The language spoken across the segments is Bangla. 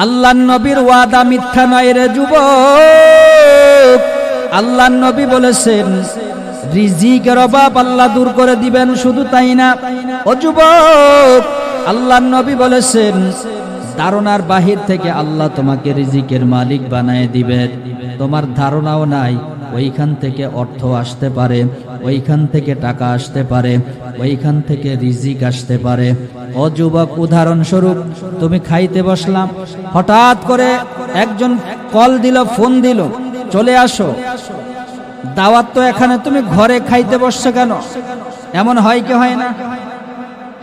আল্লাহর নবীর ওয়াদা মিথ্যা নয় রে যুবক। আল্লাহর নবী বলেছেন রিজিকের অভাব আল্লাহ দূর করে দিবেন। শুধু তাই না ও যুবক, আল্লাহর নবী বলেছেন ধারণার বাহির থেকে আল্লাহ তোমাকে রিজিকের মালিক বানায় দিবেন। তোমার ধারণাও নাই ওইখান থেকে অর্থ আসতে পারে, ওইখান থেকে টাকা আসতে পারে, ওইখান থেকে রিজিক আসতে পারে। ও যুবক, উদাহরণস্বরূপ তুমি খাইতে বসলাম, হঠাৎ করে একজন কল দিল, ফোন দিল, চলে আসো। দাওয়াত তো এখানে, তুমি ঘরে খাইতে বসছো কেন? এমন হয় কি হয় না?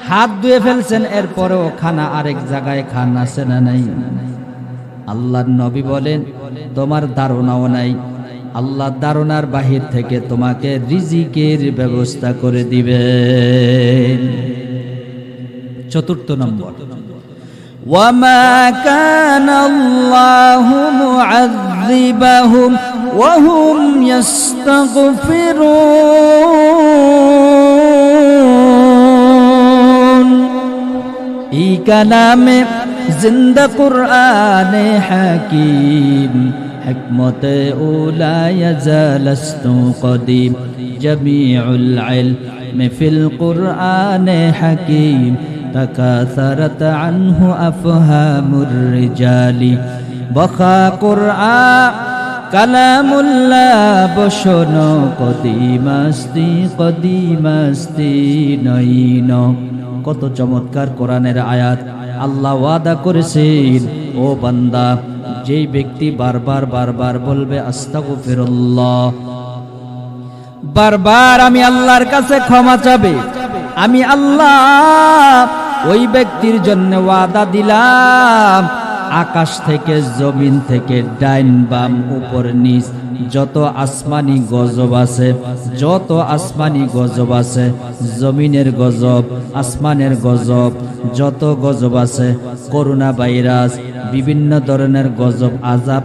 হাত ধুয়ে ফেলছেন, এরপরেও খানা আরেক জায়গায় খান, আছে না নাই? আল্লাহর নবী বলেন তোমার ধারণাও নাই, আল্লাহ ধারণার বাহির থেকে তোমাকে রিজিকের ব্যবস্থা করে দিবেন। চতুর্থ নম্বর, ওয়ামা কানাল্লাহু মুআযযিবাহুম ওয়া হুম ইস্তাগফিরুন। এই কালামে জিন্দা কুরআনে হাকিম, হিকমতে উলা ইয়াজালাস্তু কদিম, জামিউল ইলমি ফিল কুরআনে হাকিম, তাকাসারাত আনহু আফহামুর রিজালি, বখা কুরআন কালামুল্লাহ বসনো কদিমাস্তি কদিমাস্তি নয়ন। কত চমৎকার কোরআনের আয়াত! আল্লাহ ওয়াদা করেছেন ও বান্দা, যেই ব্যক্তি বারবার বারবার বলবে আস্তাগফিরুল্লাহ, বারবার আমি আল্লাহর কাছে ক্ষমা চাবে, আমি আল্লাহ ওই ব্যক্তির জন্য ওয়াদা দিলাম আকাশ থেকে জমিন থেকে ডাইন বাম উপর নিচ যত আসমানি গজব আছে, যত আসমানি গজব আছে, জমিনের গজব, আসমানের গজব, যত গজব আছে, করোনা ভাইরাস, বিভিন্ন ধরনের গজব আযাব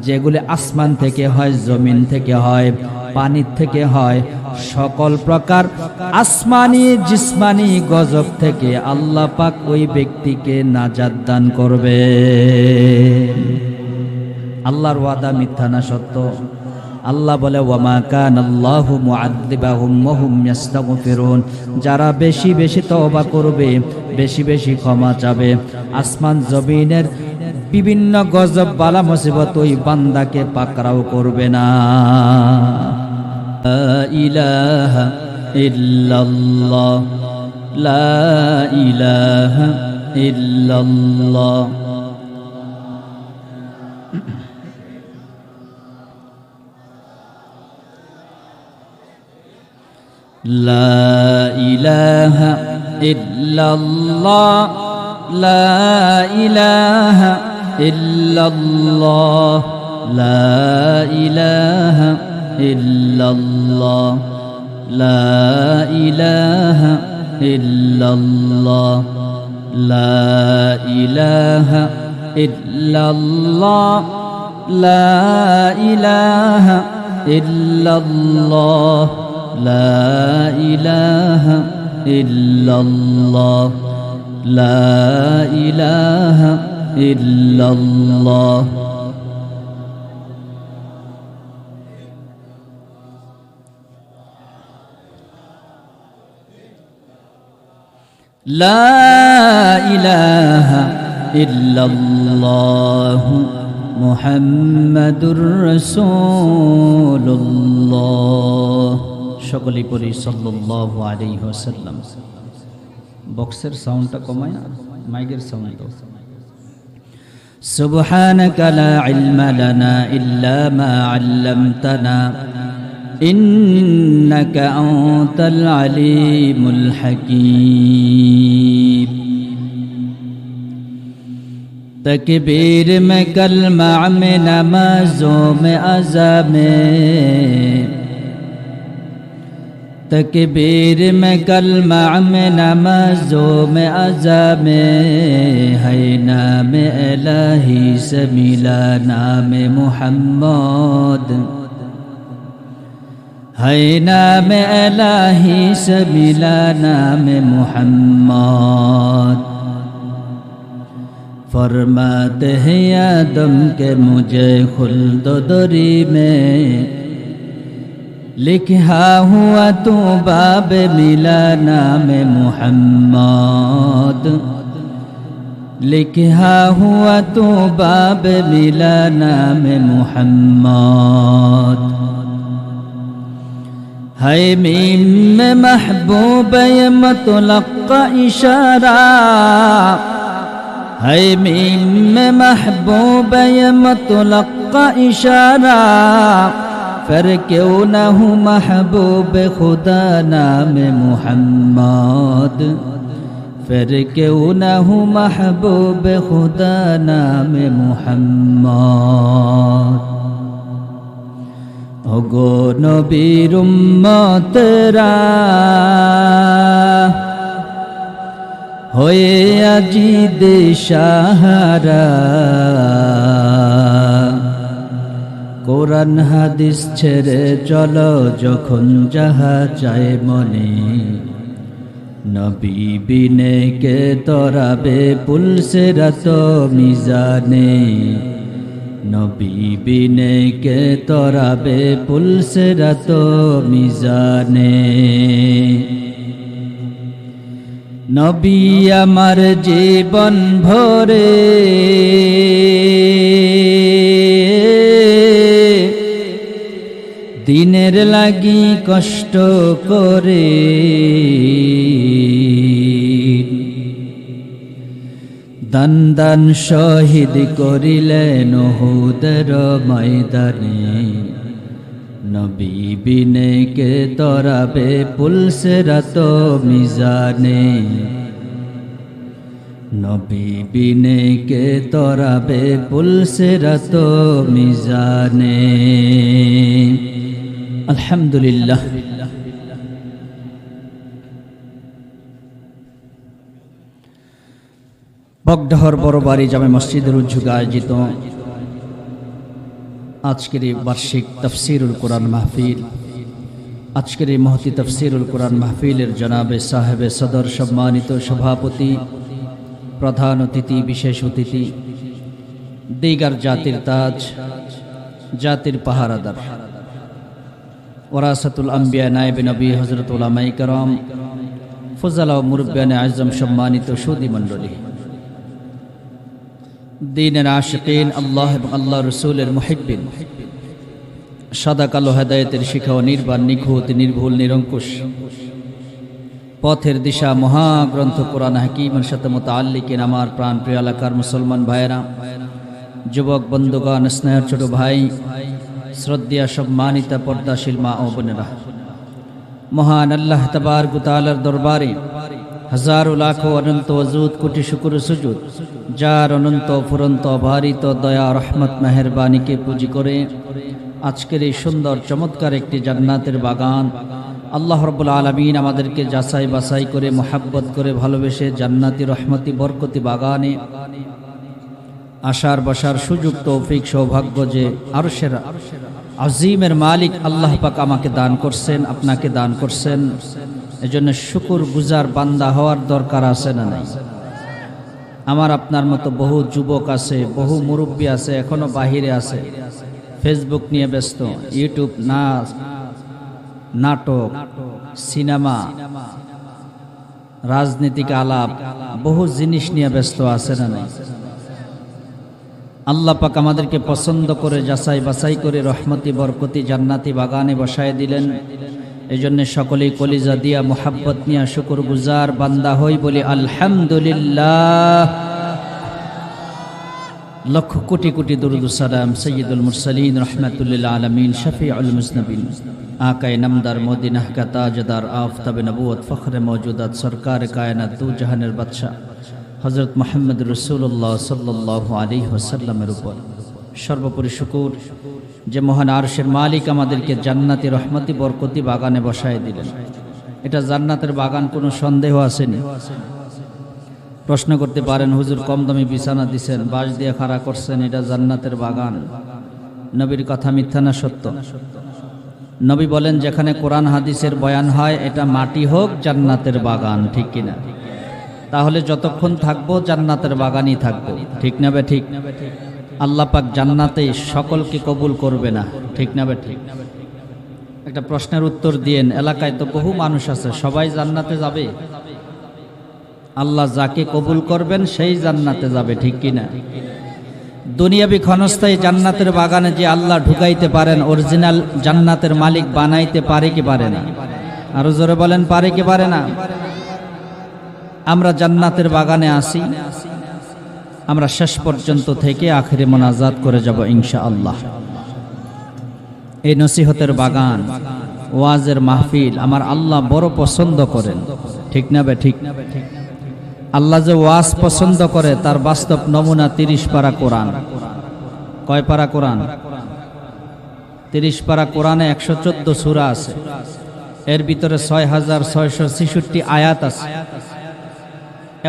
যেগুলি আসমান থেকে হয়, জমিন থেকে হয়, পানির থেকে হয়, সকল প্রকার আসমানি জিসমানি গজব থেকে আল্লাহ পাক ওই ব্যক্তিকে নাজাত দান করবে। আল্লাহর ওয়াদা মিথ্যা না সত্য? আল্লাহ বলে ওয়ামা কানাল্লাহু মুআযযিবাহুম ওয়া হুম ইস্তাগফিরুন। যারা বেশি বেশি তওবা করবে, বেশি বেশি ক্ষমা চাবে, আসমান জমিনের বিভিন্ন গজব বালা মুসিবত ওই বান্দাকে পাকড়াও করবে না। লা ইলাহা ইল্লাল্লাহ, লা ইলাহা ইল্লাল্লাহ। লা ইলাহা ইল্লাল্লাহ, লা ইলাহা ইল্লাল্লাহ, লা ইলাহা ইল্লাল্লাহ, লা ইলাহা ইল্লাল্লাহ, লা ইলাহা ইল্লাল্লাহ, লা ইলাহা ইল্লাল্লাহ, লা ইলাহা ইল্লাল্লাহ, লা ইলাহা ইল্লাল্লাহ। লা ইলাহা ইল্লাল্লাহ মুহাম্মাদুর রাসূলুল্লাহ। সকলেই পড়ি সাল্লাল্লাহু আলাইহি ওয়াসাল্লাম। বক্সের সাউন্ডটা কমায়, মাইকের সাউন্ড। সুবহানাকা লা ইলমা লানা ইল্লা মা আল্লামতানা ইন্নাকা আনতাল আলিমুল হাকীম। तकबीर में कलमा में नमाजों में अज़ा में, तकबीर में कलमा में नमाजों में अज़ा में, है नाम इलाही से मिला नाम मुहम्मद, है नाम इलाही से मिला नाम मुहम्मद। फरमाते हैं आदम के मुझे खुल्द दरी में लिखा हुआ तू बाब मिला नाम मुहम्मद लिखा हुआ तू बाब मिला नाम मुहम्मद है मीम में महबूब मतलक़ इशारा है मीम में महबूब मतलक़ इशारा फिर क्यों न हूँ महबूब खुदा नाम मुहम्मद फिर क्यों न हूँ महबूब खुदा नाम मुहम्मद ओगो नबीर उम्मतरा होए আজি দিশাহারা কোরআন হাদিস ছেড়ে চলো যখন যাহা চায় মনে নবী বিনে কে তরাবে পুলসে রাত মিজানে নবী বিনে কে তরাবে পুলসে রাত মিজানে নবী আমার জীবন ভরে দিনের লাগি কষ্ট করে দান দান শহীদ করিলেন উহুদের ময়দানে নবী বিনে কে তরাবে পুলসে রাত মিজানে নবী বিনে কে তরাবে পুলসে রাত মিজানে আলহামদুলিল্লাহ বগডহর বড়বাড়ি জামে মসজিদের উদ্যোগে আয়োজিত আজকের এই বার্ষিক তফসিরুল কোরআন মাহফিল আজকের এই মহতি তফসিরুল কোরআন মাহফিলের জনাবে সাহেবে সদর সম্মানিত সভাপতি প্রধান অতিথি বিশেষ অতিথি দিগার জাতির তাজ জাতির পাহারাদার ওরাসাতুল আম্বিয়া নায়েবে নবী হযরত উলামায়ে কেরাম ফুজালা ও মুরব্বিয়ানে আজম সম্মানিত সুধী মণ্ডলী দ্বীনের আশিকিন আল্লাহ এবং আল্লাহ রসুলের মুহিব্বিন সাদা কালো হেদায়েতের শিখা ও নির্বাণ নিখুঁত নির্ভুল নিরঙ্কুশ পথের দিশা মহাগ্রন্থ কোরআন হাকিমের সাথে মুতাআল্লিকিন আমার প্রাণ প্রিয় এলাকার মুসলমান ভাইয়েরা যুবক বন্ধুগণ স্নেহের ছোট ভাই শ্রদ্ধেয় সম্মানিতা পর্দাশীল মা ও বোনেরা মহান আল্লাহ তাবারক ওয়া তাআলার দরবারে হাজারো লাখো অনন্ত ওজুদ কোটি শুকর সুজুদ যার অনন্ত ফুরন্ত অভারিত দয়া রহমত মেহেরবানিকে পুঁজি করে আজকের এই সুন্দর চমৎকার একটি জান্নাতের বাগান আল্লাহ রাব্বুল আলামিন আমাদেরকে যাচাই বাছাই করে মোহাব্বত করে ভালোবেসে জান্নাতি রহমতি বরকতি বাগানে আসার বসার সুযোগ তৌফিক সৌভাগ্য যে আরশের আজিমের মালিক আল্লাহ পাক আমাকে দান করছেন আপনাকে দান করছেন এজন্য শুকর গুজার বান্দা হওয়ার দরকার আছে না নাই আমার আপনার মতো বহু যুবক আছে বহু মুরব্বী আছে এখনো বাহিরে আছে ফেসবুক নিয়ে ব্যস্ত ইউটিউব নাটক সিনেমা রাজনীতিক আলাপ বহু জিনিস নিয়ে ব্যস্ত আছে না নাই আল্লাহ পাক আমাদেরকে পছন্দ করে যাচাই বাছাই করে রহমতি বরকতি জান্নাতি বাগানে বসায় দিলেন এজন্য সকলেই কলিজা দিয়া মোহাব্বত নিয়া শুকর গুজার বান্দা হই বলি আলহামদুলিল্লাহ লক্ষ কোটি কোটি দরুদ ও সালাম সাইয়্যিদুল মুরসালিন রাহমাতুল লিল আলামিন শফিউল মুজনবিন আকায়ে নামদার মদিনাহ কা তাজদার আফতাবে নবুয়ত ফখরে মওজুদাত সরকার কায়নাত দু জাহানের বাদশা হযরত মুহাম্মদ রাসূলুল্লাহ সাল্লাল্লাহু আলাইহি ওয়াসাল্লামের উপর সর্বোপরি শুকর যে মহান আরশের মালিক আমাদেরকে জান্নাতি রহমতি বরকতি বাগানে বসায় দিলেন এটা জান্নাতের বাগান কোনো সন্দেহ আসেনি প্রশ্ন করতে পারেন হুজুর কম দামি বিছানা দিবেন বাঁশ দিয়ে খাড়া করছেন এটা জান্নাতের বাগান নবীর কথা মিথ্যা না সত্য নবী বলেন যেখানে কোরআন হাদিসের বয়ান হয় এটা মাটি হোক জান্নাতের বাগান ঠিক কিনা তাহলে যতক্ষণ থাকবো জান্নাতের বাগানই থাকবো, ঠিক না বে ঠিক? আল্লাহ পাক জান্নাতে সকলকে কবুল করবে না, ঠিক না বে ঠিক? একটা প্রশ্নের উত্তর দিয়েন, এলাকায় তো বহু মানুষ আছে, সবাই জান্নাতে যাবে? আল্লাহ যাকে কবুল করবেন সেই জান্নাতে যাবে, ঠিক কিনা? দুনিয়াবি ক্ষণস্থায়ী জান্নাতের বাগানে যে আল্লাহ ঢুকাইতে পারেন, অরিজিনাল জান্নাতের মালিক বানাইতে পারে কি পারে না? আরো জোরে বলেন, পারে কি পারে না? আমরা জান্নাতের বাগানে আসি, আমরা শেষ পর্যন্ত থেকে আখিরে মোনাজাত করে যাব ইনশাআল্লাহ। এই নসিহতের বাগান, ওয়াজের মাহফিল আমার আল্লাহ বড় পছন্দ করেন, ঠিক না বে ঠিক? আল্লাহ যে ওয়াজ পছন্দ করে তার বাস্তব নমুনা 30 পারা কোরআন। কয় পারা কোরআন? 30 পারা কোরআনে 114 সূরা আছে, এর ভিতরে 6666 আয়াত আছে।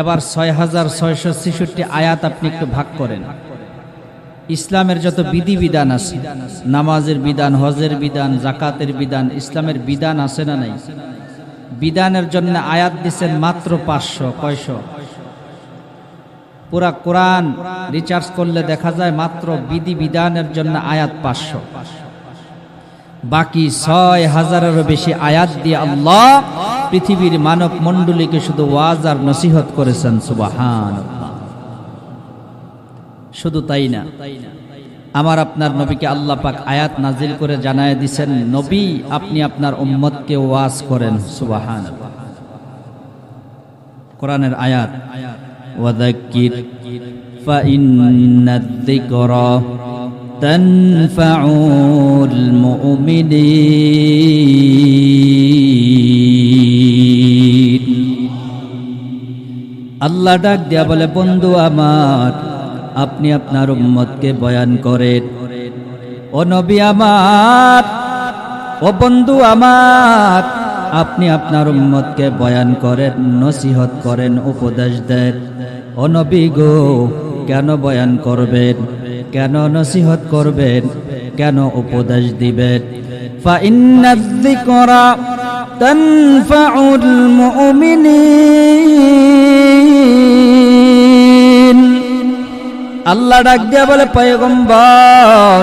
এবার 6666 আয়াত আপনি একটু ভাগ করেন। ইসলামের যত বিধিবিধান আছে, নামাজের বিধান, হজের বিধান, জাকাতের বিধান, ইসলামের বিধান আছে না নাই? বিধানের জন্য আয়াত দিচ্ছেন মাত্র 500। কয়শো? পুরা কোরআন রিচার্জ করলে দেখা যায় মাত্র বিধিবিধানের জন্য আয়াত 500। বাকি 6000-এরও বেশি আয়াত দিয়ে আল্লাহ পৃথিবীর মানব মণ্ডলীকে শুধু ওয়াজ আর নসিহত করেছেন। সুবহানাল্লাহ। শুধু তাই না, আমার আপনার নবীকে আল্লাহ পাক আয়াত নাজিল করে জানায় দিয়েছেন, নবী আপনি আপনার উম্মতকে ওয়াজ করেন। সুবহানাল্লাহ। কোরআনের আয়াত, ওয়াযাক্কির ফাইন্নাদ যিকরা তানফাউল মুমিনিন। আল্লাহ ডাক দিয়া বলে, বন্ধু আমার আপনি আপনার উম্মতকে বয়ান করেন। ও নবী আমার, ও বন্ধু আমার, আপনি আপনার উম্মতকে বয়ান করেন, নসিহত করেন, উপদেশ দেন। ও নবী গো, কেন বয়ান করবেন, কেন নসিহত করবেন, কেন উপদেশ দিবেন? ফাইন্নায যিকরা তানফাউল মুমিনিন। আল্লাহ ডাক দিয়া বলে, পয়গম্বর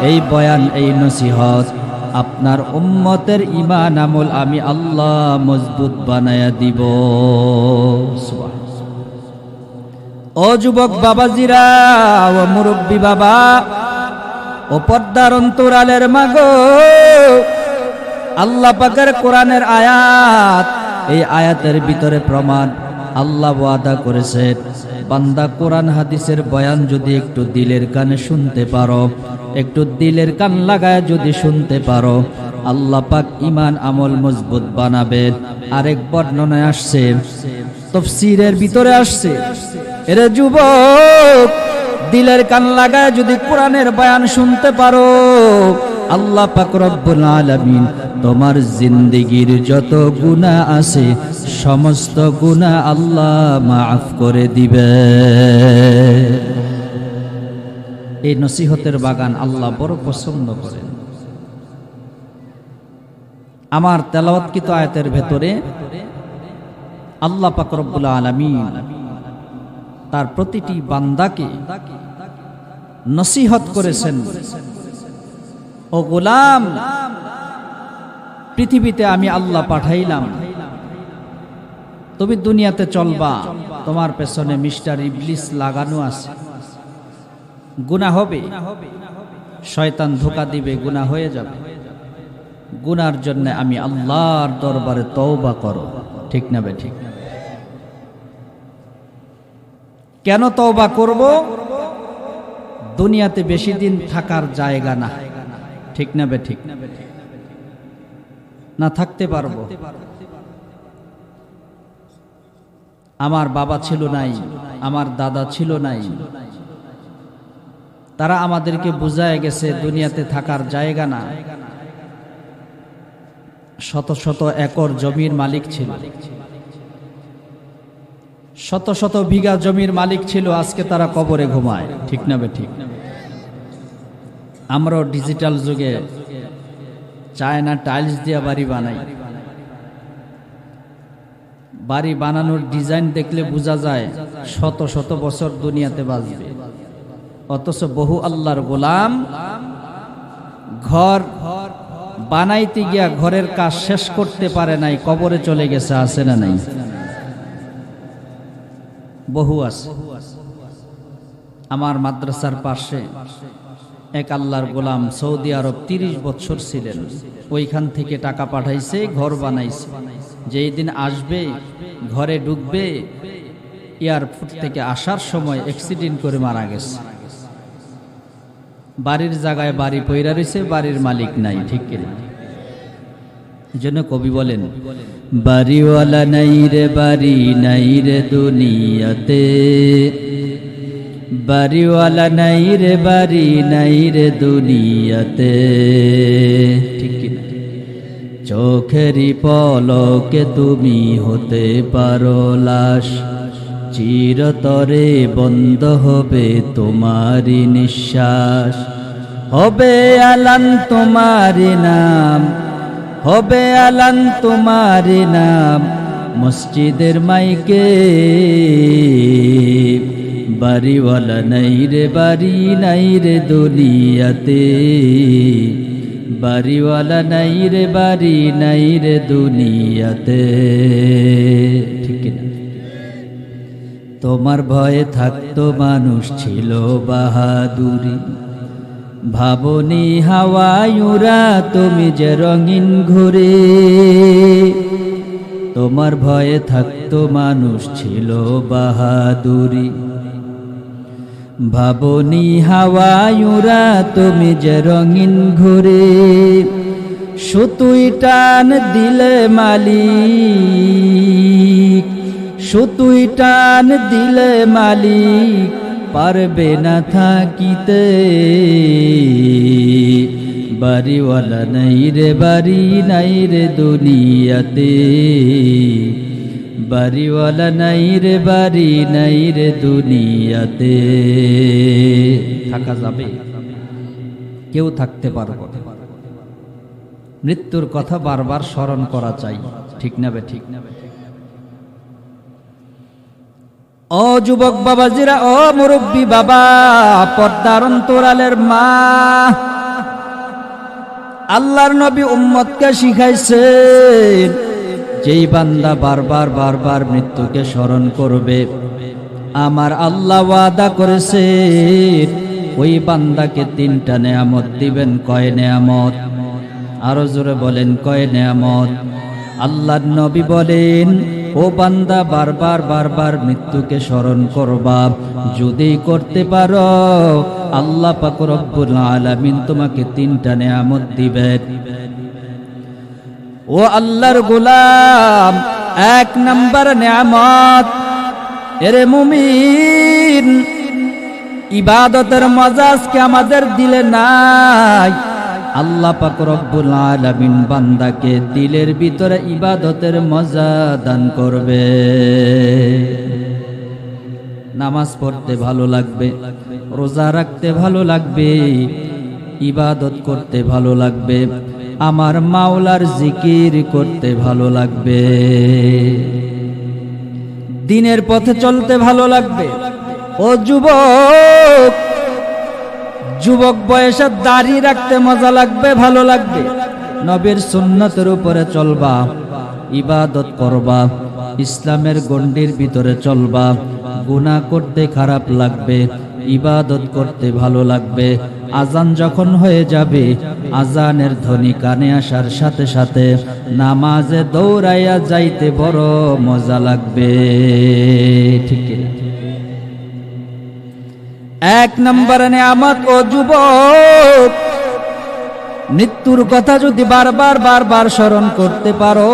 এই বয়ান, এই নসিহত আপনার উম্মতের ঈমান আমল আমি আল্লাহ মজবুত বানায়া দিব। ও যুবক বাবাজিরা, ও মুরব্বী বাবা, ও পর্দার অন্তরালের মাগো, আল্লাহ পাকের কোরআনের আয়াত, এই আয়াতের ভিতরে প্রমাণ। আল্লাহ ওয়াদা করেছেন, বান্দা কোরআন হাদিসের বয়ান যদি একটু দিলের কানে শুনতে পারো, একটু দিলের কান লাগায় যদি শুনতে পারো, আল্লাহ পাক ঈমান আমল মজবুত বানাবেন। আরেক বর্ণনায় আসছে, তাফসীরের ভিতরে আসছে, এরে যুবক দিলের কান লাগায় যদি কোরআনের বয়ান শুনতে পারো, আল্লাহ পাক রব্বুল আলামিন তোমার জিন্দেগীর যত গুনাহ আছে সমস্ত গুনাহ আল্লাহ মাফ করে দিবে। এই নসিহতের বাগান আল্লাহ বড় পছন্দ করেন। আমার তেলাওয়াতকৃত আয়াতের ভেতরে আল্লাহ পাক রব্বুল আলামিন তার প্রতিটি বান্দাকে নসিহত করেছেন, ও গোলাম পৃথিবীতে আমি আল্লাহ পাঠাইলাম, তুমি দুনিয়াতে চলবা, তোমার পেছনে মিস্টার ইবলিস লাগানো আছে, গুনাহ হবে, শয়তান ধোঁকা দিবে, গুনাহ হয়ে যাবে। গুনার জন্য আমি আল্লাহর দরবারে তওবা করো, ঠিক না বে ঠিক? কেন তওবা করব? দুনিয়াতে বেশি দিন থাকার জায়গা না, ঠিক না বে ঠিক? না থাকতে পারবো। আমার বাবা ছিল নাই, আমার দাদা ছিল নাই, তারা আমাদেরকে বুঝায় গেছে দুনিয়াতে থাকার জায়গা না। শত শত একর জমির মালিক ছিল, শত শত বিঘা জমির মালিক ছিল, আজকে তারা কবরে ঘুমায়, ঠিক না বে ঠিক? আমরাও ডিজিটাল যুগে চায়না টাইলস দিয়ে বাড়ি বানাই, বাড়ি বানানোর ডিজাইন দেখলে বোঝা যায় শত শত বছর দুনিয়াতে বাঁচবে, অথচ বহু আল্লাহর গোলাম ঘর বানাইতে গিয়া ঘরের কাজ শেষ করতে পারে নাই, কবরে চলে গেছে। আছে না নাই? বহু আছে। আমার মাদ্রাসার পাশে এক আল্লাহর গোলাম সৌদি আরব 30 বছর ছিলেন, ওইখান থেকে টাকা পাঠাইছে, ঘর বানাইছে। যেই দিন আসবে ঘরে ঢুকবে, এয়ারপোর্ট থেকে আসার সময় অ্যাক্সিডেন্ট করে মারা গেছে। বাড়ির জায়গায় বাড়ি পইরা রয়েছে, বাড়ির মালিক নাই। ঠিক কিনা? এজন্য কবি বলেন, বাড়িওয়ালা নাই রে বাড়ি নাই রে দুনিয়াতে, বাড়িওয়ালা নাই রে বাড়ি নাই রে দুনিয়াতে। ঠিক কিনা? চোখেরই পলকে তুমি হতে পারো লাশ, চিরতরে বন্ধ হবে তোমারি নিঃশ্বাস। হবে আলান তোমারি নাম, হবে আলান তোমারি নাম মসজিদের মাইকে। বাড়িওয়ালা নাই রে বাড়ি নাই রে দুনিয়াতে, বাড়িওয়ালা নাই রে বাড়ি নাই রে দুনিয়াতে। ঠিক না? তোমার ভয়ে থাকতো মানুষ ছিল বাহাদুরি, ভাবনি হাওয়ায় উড়া তুমি যে রঙিন ঘুরে। তোমার ভয়ে থাকতো মানুষ ছিল বাহাদুরি, ভাবনি হাওয়ায় উড়া তুমি যে রঙিন ঘুরে। সুতুই টান দিলে মালিক, সুতুই টান দিলে মালিক পারবে না থাকিতে। বাড়িওয়ালা নাই রে বাড়ি নাই রে দুনিয়াতে, বাড়িওয়ালা নাই রে বাড়ি নাই রে দুনিয়াতে। থাকা যাবে? কেউ থাকতে পারবে না। মৃত্যুর কথা বারবার স্মরণ করা চাই। ঠিক না বে ঠিক? ও যুবক বাবাজিরা, ও মুরব্বী বাবা, পর্দার অন্তরালের মা, আল্লাহর নবী উম্মতকে শিখাইছেন, যেই বান্দা বারবার বারবার মৃত্যুকে স্মরণ করবে, আমার আল্লাহ ওয়াদা করেছেন ওই বান্দাকে 3টা নেয়ামত দিবেন। কয় নেয়ামত? আরো জোরে বলেন, কয় নেয়ামত? আল্লাহর নবী বলেন, ও বান্দা বারবার বারবার মৃত্যুকে স্মরণ করবা, যদি করতে পারো আল্লাহ পাক রব্বুল আলামিন তোমাকে 3টা নেয়ামত দিবেন। ও আল্লাহর গোলাম, 1 নাম্বার নেয়ামত, এরে মুমিন, ইবাদতের মজা আজকে আমাদের দিলে নাই। আল্লাহ পাক রব্বুল আলামিন বান্দাকে দিলের ভিতরে ইবাদতের মজা দান করবে। নামাজ পড়তে ভালো লাগবে, রোজা রাখতে ভালো লাগবে, ইবাদত করতে ভালো লাগবে, আমার মাওলার জিকির করতে ভালো লাগবে, দিনের পথে চলতে ভালো লাগবে। ও যুবক, যুবক বয়সে দাড়ি রাখতে মজা লাগবে, ভালো লাগবে। নবীর সুন্নতের উপরে চলবা, ইবাদত করবা, ইসলামের গণ্ডির ভিতরে চলবা, গুনাহ করতে খারাপ লাগবে, ইবাদত করতে ভালো লাগবে। আজান যখন হয়ে যাবে, আজানের ধ্বনি কানে আসার সাথে সাথে নামাজে দৌড়াইয়া যাইতে বড় মজা লাগবে। ঠিক আছে? 1 নম্বর নেয়ামত, ও যুবক, মৃত্যুর কথা যদি বারবার বারবার স্মরণ করতে পারো,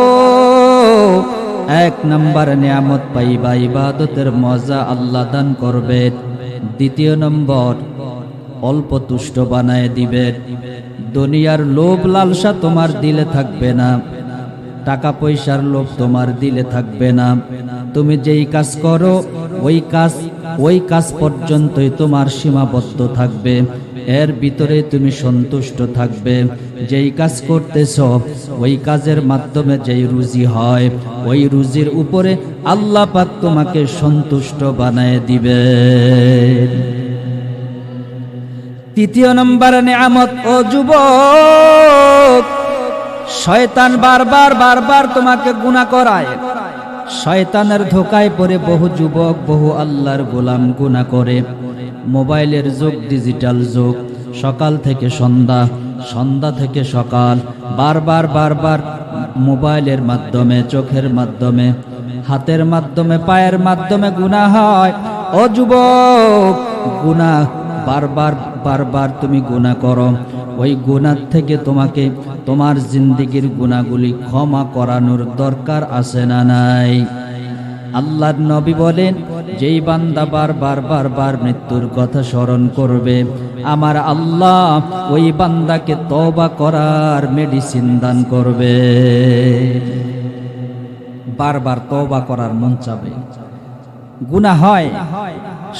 1 নম্বর নেয়ামত পাইবা, ইবাদতের মজা আল্লাহ দান করবে। 2 নম্বর, অল্প তুষ্ট বানায় দিবে। দুনিয়ার লোভ লালসা তোমার দিলে থাকবে না, টাকা পয়সার লোভ তোমার দিলে থাকবে না। তুমি যেই কাজ করো ওই কাজ ওই কাজ পর্যন্তই তোমার সীমাবদ্ধ থাকবে, এর ভিতরে তুমি সন্তুষ্ট থাকবে। যেই কাজ করতেছ ওই কাজের মাধ্যমে যেই রুজি হয় ওই রুজির উপরে আল্লাহ পাক তোমাকে সন্তুষ্ট বানায় দিবে। তৃতীয় নম্বর নিয়ামত, ও যুবক, শয়তান বারবার তোমাকে গুনাহ করায়। শয়তানের ধোকায় পড়ে বহু যুবক, বহু আল্লাহর গোলাম গুনাহ করে। মোবাইলের যুগ, ডিজিটাল যুগ, সকাল থেকে সন্ধ্যা, সন্ধ্যা থেকে সকাল, বারবার মোবাইলের মাধ্যমে, চোখের মাধ্যমে, হাতের মাধ্যমে, পায়ের মাধ্যমে গুনাহ হয়। ও যুবক, গুনাহ বারবার তুমি গুনাহ করো। ওই গুনাহ থেকে তোমাকে তোমার জিন্দেগির গুনাহগুলি ক্ষমা করানোর দরকার আছে না নাই? আল্লাহর নবী বলেন, যেই বান্দা বারবার মৃত্যুর কথা স্মরণ করবে, আমার আল্লাহ ওই বান্দাকে তওবা করার মেডিসিন দান করবে। বারবার তওবা করার মন চাবে। গুনাহ হয়,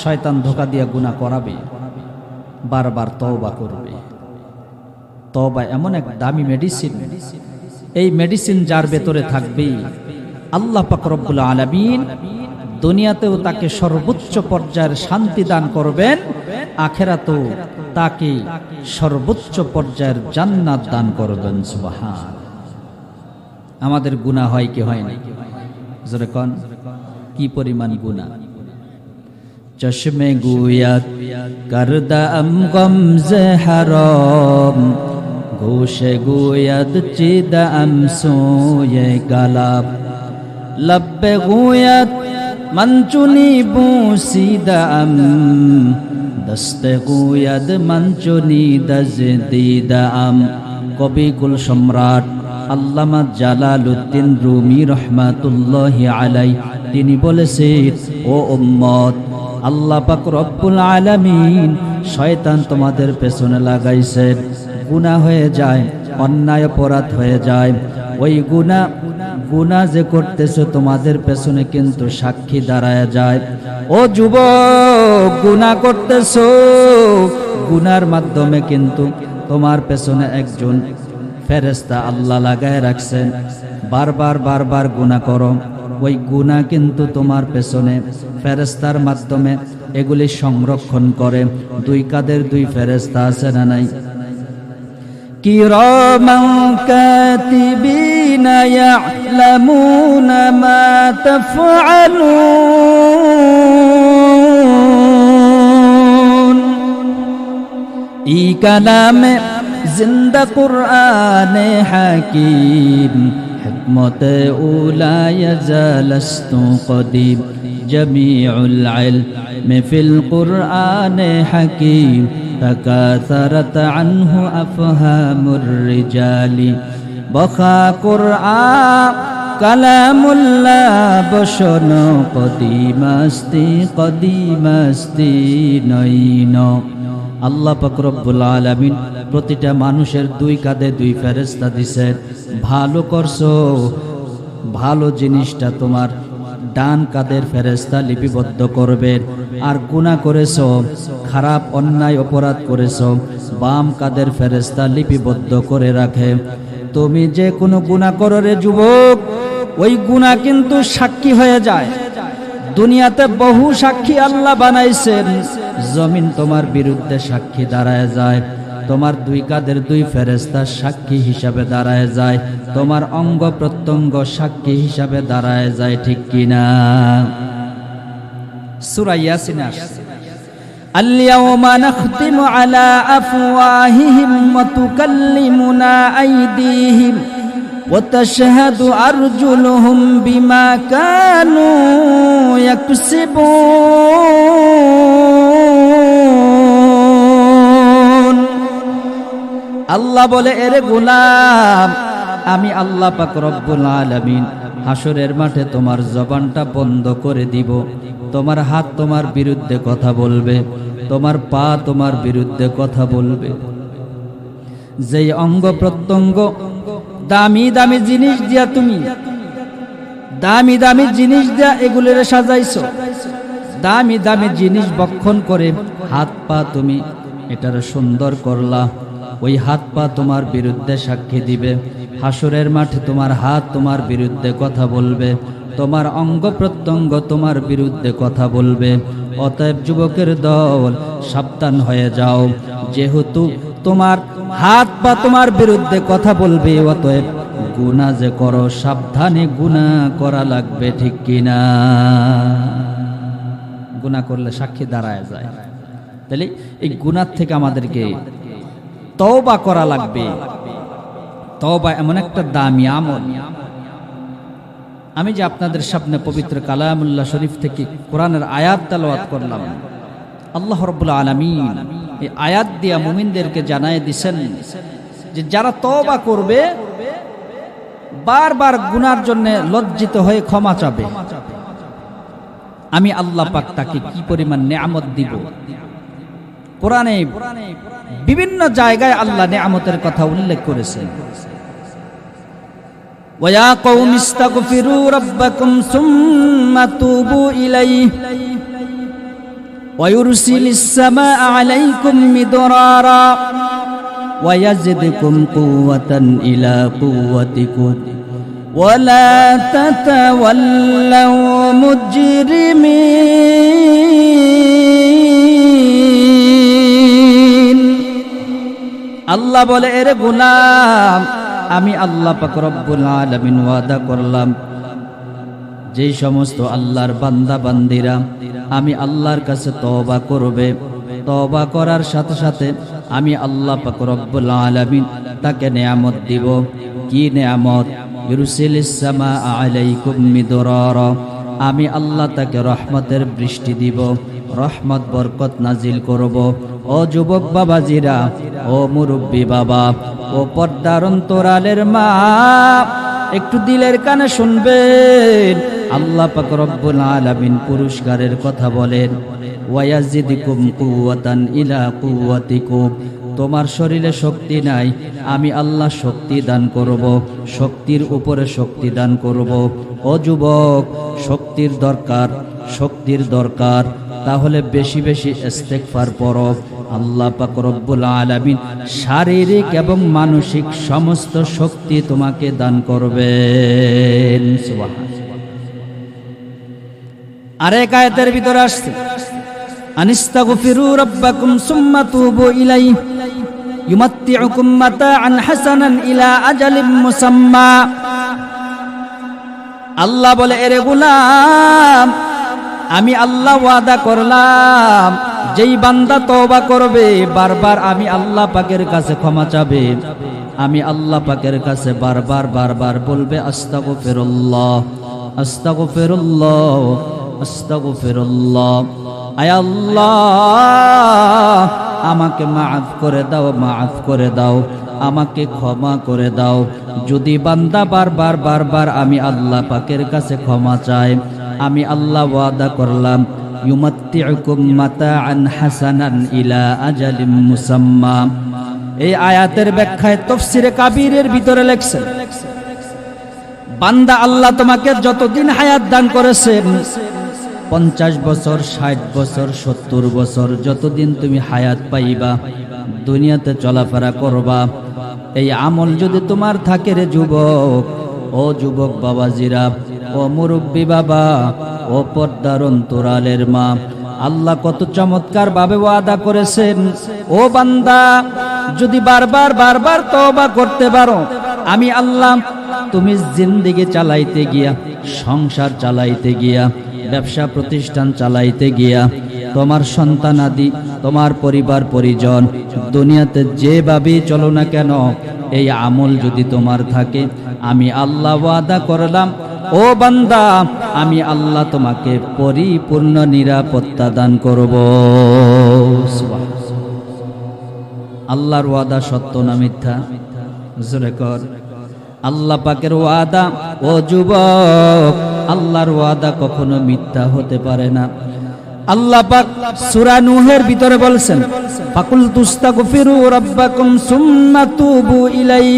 শয়তান ধোঁকা দিয়া গুনাহ করাবে, বারবার তওবা করবে। তওবা এমন এক দামি মেডিসিন, এই মেডিসিন যার ভেতরে থাকবে আল্লাহ পাক রব্বুল আলামিন দুনিয়াতেও তাকে সর্বোচ্চ পর্যায়ের শান্তি দান করবেন, আখিরাতেও তাকে সর্বোচ্চ পর্যায়ের জান্নাত দান করবেন। সুবহান। আমাদের গুনাহ হয় কি হয় না? জোরে কোন, কি পরিমাণ গুনাহ! চশমে গুয়াত করদাম গমজে হারাম, গোশে গুয়াদ চিদাম সোয়ে গালাব, লব্বে গুয়াত মঞ্চুনি বুসিদাম, দস্তে গুয়াদ মঞ্চুনি দজদিদাম। কবি কুল সম্রাট আল্লামা জালালউদ্দিন রুমি রহমাতুল্লাহি আলাইহি তিনি বলেছেন, ও উম্মত, আল্লাহ পাক রব্বুল আলামিন শয়তান তোমাদের পেছনে লাগাইছেন। গুনাহ হয়ে যায়, অন্যায় অপরাধ হয়ে যায়। ওই গুনাহ যে করতেছো তোমাদের পেছনে কিন্তু সাক্ষী দাঁড়ায় যায়। ও যুবক, গুনাহ করতেছো, গুনার মাধ্যমে কিন্তু তোমার পেছনে একজন ফেরেশতা আল্লাহ লাগায় রাখছেন। বারবার গুনাহ করো, ওই গুনাহ কিন্তু তোমার পেছনে ফেরেশতার মাধ্যমে এগুলি সংরক্ষণ করে। দুই কাদের দুই ফেরেশতা আছে না নাই? কিরামান কাতিবিনা ইয়ালামুনা মা তাফআলুন। ই কালামে জিন্দা কুরআনে হাকিম, হিকমতে উলা ইয়াজালস্তু কদিম, জমিউল ইলম ফিল কুরআনে হাকিম, তাকাসারাত আনহু আফহামুর রিজালি, বখা কুরআন কালামুল্লাহ বসন কদিমাস্তি নয়ন। আল্লাহ পাক রব্বুল আলামিন প্রতিটা মানুষের দুই কাঁধে দুই ফেরেশতা দিছেন। ভালো করছো, ভালো জিনিসটা তোমার ডান কাঁধের ফেরেশতা লিপিবদ্ধ করবেন। আর গুনাহ করেছো, খারাপ অন্যায় অপরাধ করেছো, বাম কাঁধের ফেরেশতা লিপিবদ্ধ করে রাখে। তুমি যে কোনো গুনাহ করো রে যুবক, ওই গুনাহ কিন্তু সাক্ষী হয়ে যায়। দুনিয়াতে বহু সাক্ষী আল্লাহ বানাইছেন, জমিন তোমার বিরুদ্ধে সাক্ষী দাঁড়ায় যায়। তোমার দুই কাঁধের দুই ফেরেশতা সাক্ষী হিসাবে দাঁড়ায় যায়, তোমার অঙ্গ প্রত্যঙ্গ সাক্ষী হিসাবে দাঁড়ায় যায়, ঠিক কিনা? সূরা ইয়াসিন। আল-ইয়াওমা নাখতিমু আলা আফওয়াহিহিম ওয়া তুকাল্লিমুনা আইদিহিম ওয়া তাশহাদু আরজুলুহুম বিমা কানু ইয়াকসিবুন। আল্লাহ বলে, এরে গোলাম, আমি আল্লাহ পাক রব্বুল আলামিন হাসরের মাঠে তোমার জবানটা বন্ধ করে দিব। তোমার হাত তোমার বিরুদ্ধে কথা বলবে, তোমার পা তোমার বিরুদ্ধে কথা বলবে। যেই অঙ্গ প্রত্যঙ্গ দামি দামি জিনিস দিয়া তুমি দামি জিনিস দিয়া এগুলোরে সাজাইছো, দামি দামি জিনিস ভক্ষণ করে হাত পা তুমি এটার সুন্দর করলা, ওই হাত পা তোমার বিরুদ্ধে সাক্ষী দিবে। হাসরের মাঠে তোমার হাত তোমার বিরুদ্ধে কথা বলবে, তোমার অঙ্গ প্রত্যঙ্গ তোমার বিরুদ্ধে কথা বলবে। অতএব যুবকের দল, সাবধান হয়ে যাও, যেহেতু তোমার হাত পা তোমার বিরুদ্ধে কথা বলবে, অতএব গুনাহ যে করো সাবধানে গুনাহ করা লাগবে, ঠিক কিনা? গুনাহ করলে সাক্ষী দাঁড়ায় যায়। তাহলে এই গুনাহ থেকে আমাদেরকে তওবা করা লাগবে। তওবা এমন একটা দামি আমল। আমি যে আপনাদের সামনে পবিত্র কালামুল্লাহ শরীফ থেকে কোরআনের আয়াত তেলাওয়াত করলাম, আল্লাহ রাব্বুল আলামিন এই আয়াত দিয়া মুমিনদেরকে জানায় দিছেন যে যারা তওবা করবে, বারবার গুনার জন্য লজ্জিত হয়ে ক্ষমা চাবে, আমি আল্লাহ পাক তাকে কি পরিমাণ নেয়ামত দিব। কোরআনে বিভিন্ন জায়গায় আল্লাহ নেয়ামতের কথা উল্লেখ করেছেন। ওয়া কওমি ইস্তাগফিরু রাব্বাকুম সুম্মা তুবু ইলাইহি ওয়া ইউরসিলিস সামাআ আলাইকুম মিদরারা ওয়া ইয়াজিদকুম কুওয়াতান ইলা কুওয়াতিকুম ওয়া লা তাতাওয়াল্লাউ মুজরিমিন। আল্লাহ বলে, এরে গোলাম, আমি আল্লাহ পাক রব্বুল আলামিন ওয়াদা করলাম, যেই সমস্ত আল্লাহর বান্দা বান্দিরা আমি আল্লাহর কাছে তওবা করবে, তওবা করার সাথে সাথে আমি আল্লাহ পাক রব্বুল আলামিন তাকে নেয়ামত দিব। কি নেয়ামত? ইউরসিলিস সামাআ আলাইকুম মিদরারা, আমি আল্লাহ তাকে রহমতের বৃষ্টি দিব, রহমত বরকত নাজিল করব। ও যুবক বাবাজিরা, ও মুরব্বী বাবা, ও পর্দার অন্তরালের মা, একটু দিলের কানে শুনবেন। আল্লাহ পাক রব্বুল আলামিন পুরস্কারের কথা বলেন, ওয়ায়াজিদকুম কুওয়াতান ইলা কুওয়াতিকুম, তোমার শরীরে শক্তি নাই, আমি আল্লাহ শক্তি দান করব, শক্তির উপরে শক্তি দান করব। ও যুবক, শক্তির দরকার, শক্তির দরকার, তাহলে বেশি বেশি ইস্তেগফার পড়ো। আল্লাহ পাক রব্বুল আলামিন শারীরিক এবং মানসিক সমস্ত শক্তি তোমাকে দান করবেন। সুবহানাল্লাহ। আরেক আয়াতের ভিতরে আসছে, আনিস্তাগফিরু রাব্বাকুম সুম্মা তুবু ইলাইহি ইউমাত্তিউকুম মাতাআন হাসানান ইলা আজালিম মুসাম্মা। আল্লাহ বলে, এরে গোলাম, আমি আল্লাহ ওয়াদা করলাম, যেই বান্দা তওবা করবে, বারবার আমি আল্লাহ পাকের কাছে ক্ষমা চাবে, আমি আল্লাহ পাকের কাছে বারবার বারবার বলবে আস্তাগফিরুল্লাহ, আস্তাগফিরুল্লাহ, আস্তাগফিরুল্লাহ। আয় আল্লাহ, আমাকে মাফ করে দাও, মাফ করে দাও, আমাকে ক্ষমা করে দাও। যদি বান্দা বারবার বারবার আমি আল্লাহ পাকের কাছে ক্ষমা চায়, আমি আল্লাহ ওয়াদা করলাম, ইউমাত্তিউকুম মাতাআন হাসানান ইলা আজালিম মুসাম্মা। এই আয়াতের ব্যাখ্যায় তাফসীরে কাবীরের ভিতরে লেখছেন, বান্দা আল্লাহ তোমাকে যতদিন হায়াত দান করেছেন, 50 বছর, 60 বছর, 70 বছর, যতদিন তুমি হায়াত পাইবা, দুনিয়াতে চলাফেরা করবা, এই আমল যদি তোমার থাকে রে যুবক, ও যুবক বাবাজিরা, ও মুরব্বী বাবা, ও পর্দার অন্তরালের মা, আল্লাহ কত চমৎকার ভাবে ওয়াদা করেছেন, ও বান্দা যদি বারবার বারবার তওবা করতে পারো, আমি আল্লাহ তুমি জিন্দেগি চালাইতে গিয়া, সংসার চালাইতে গিয়া, ব্যবসা প্রতিষ্ঠান চালাইতে গিয়া, তোমার সন্তানাদি, তোমার পরিবার পরিজন, দুনিয়াতে যেভাবে চলো না কেন, এই আমল যদি তোমার থাকে, আমি আল্লাহ ওয়াদা করলাম, ও বান্দা, আমি আল্লাহ তোমাকে পরিপূর্ণ নিরাপত্তা দান করব। আল্লাহর ওয়াদা সত্য না মিথ্যা? জোরে কর। আল্লাহ পাকের ওয়াদা, ও যুবক, আল্লাহর ওয়াদা কখনো মিথ্যা হতে পারে না। আল্লাহ পাক সূরা নূহের ভিতরে বলছেন, ফাকুল তুস্তাগফিরু রাব্বাকুম সুম্মা তুবু ইলাইহি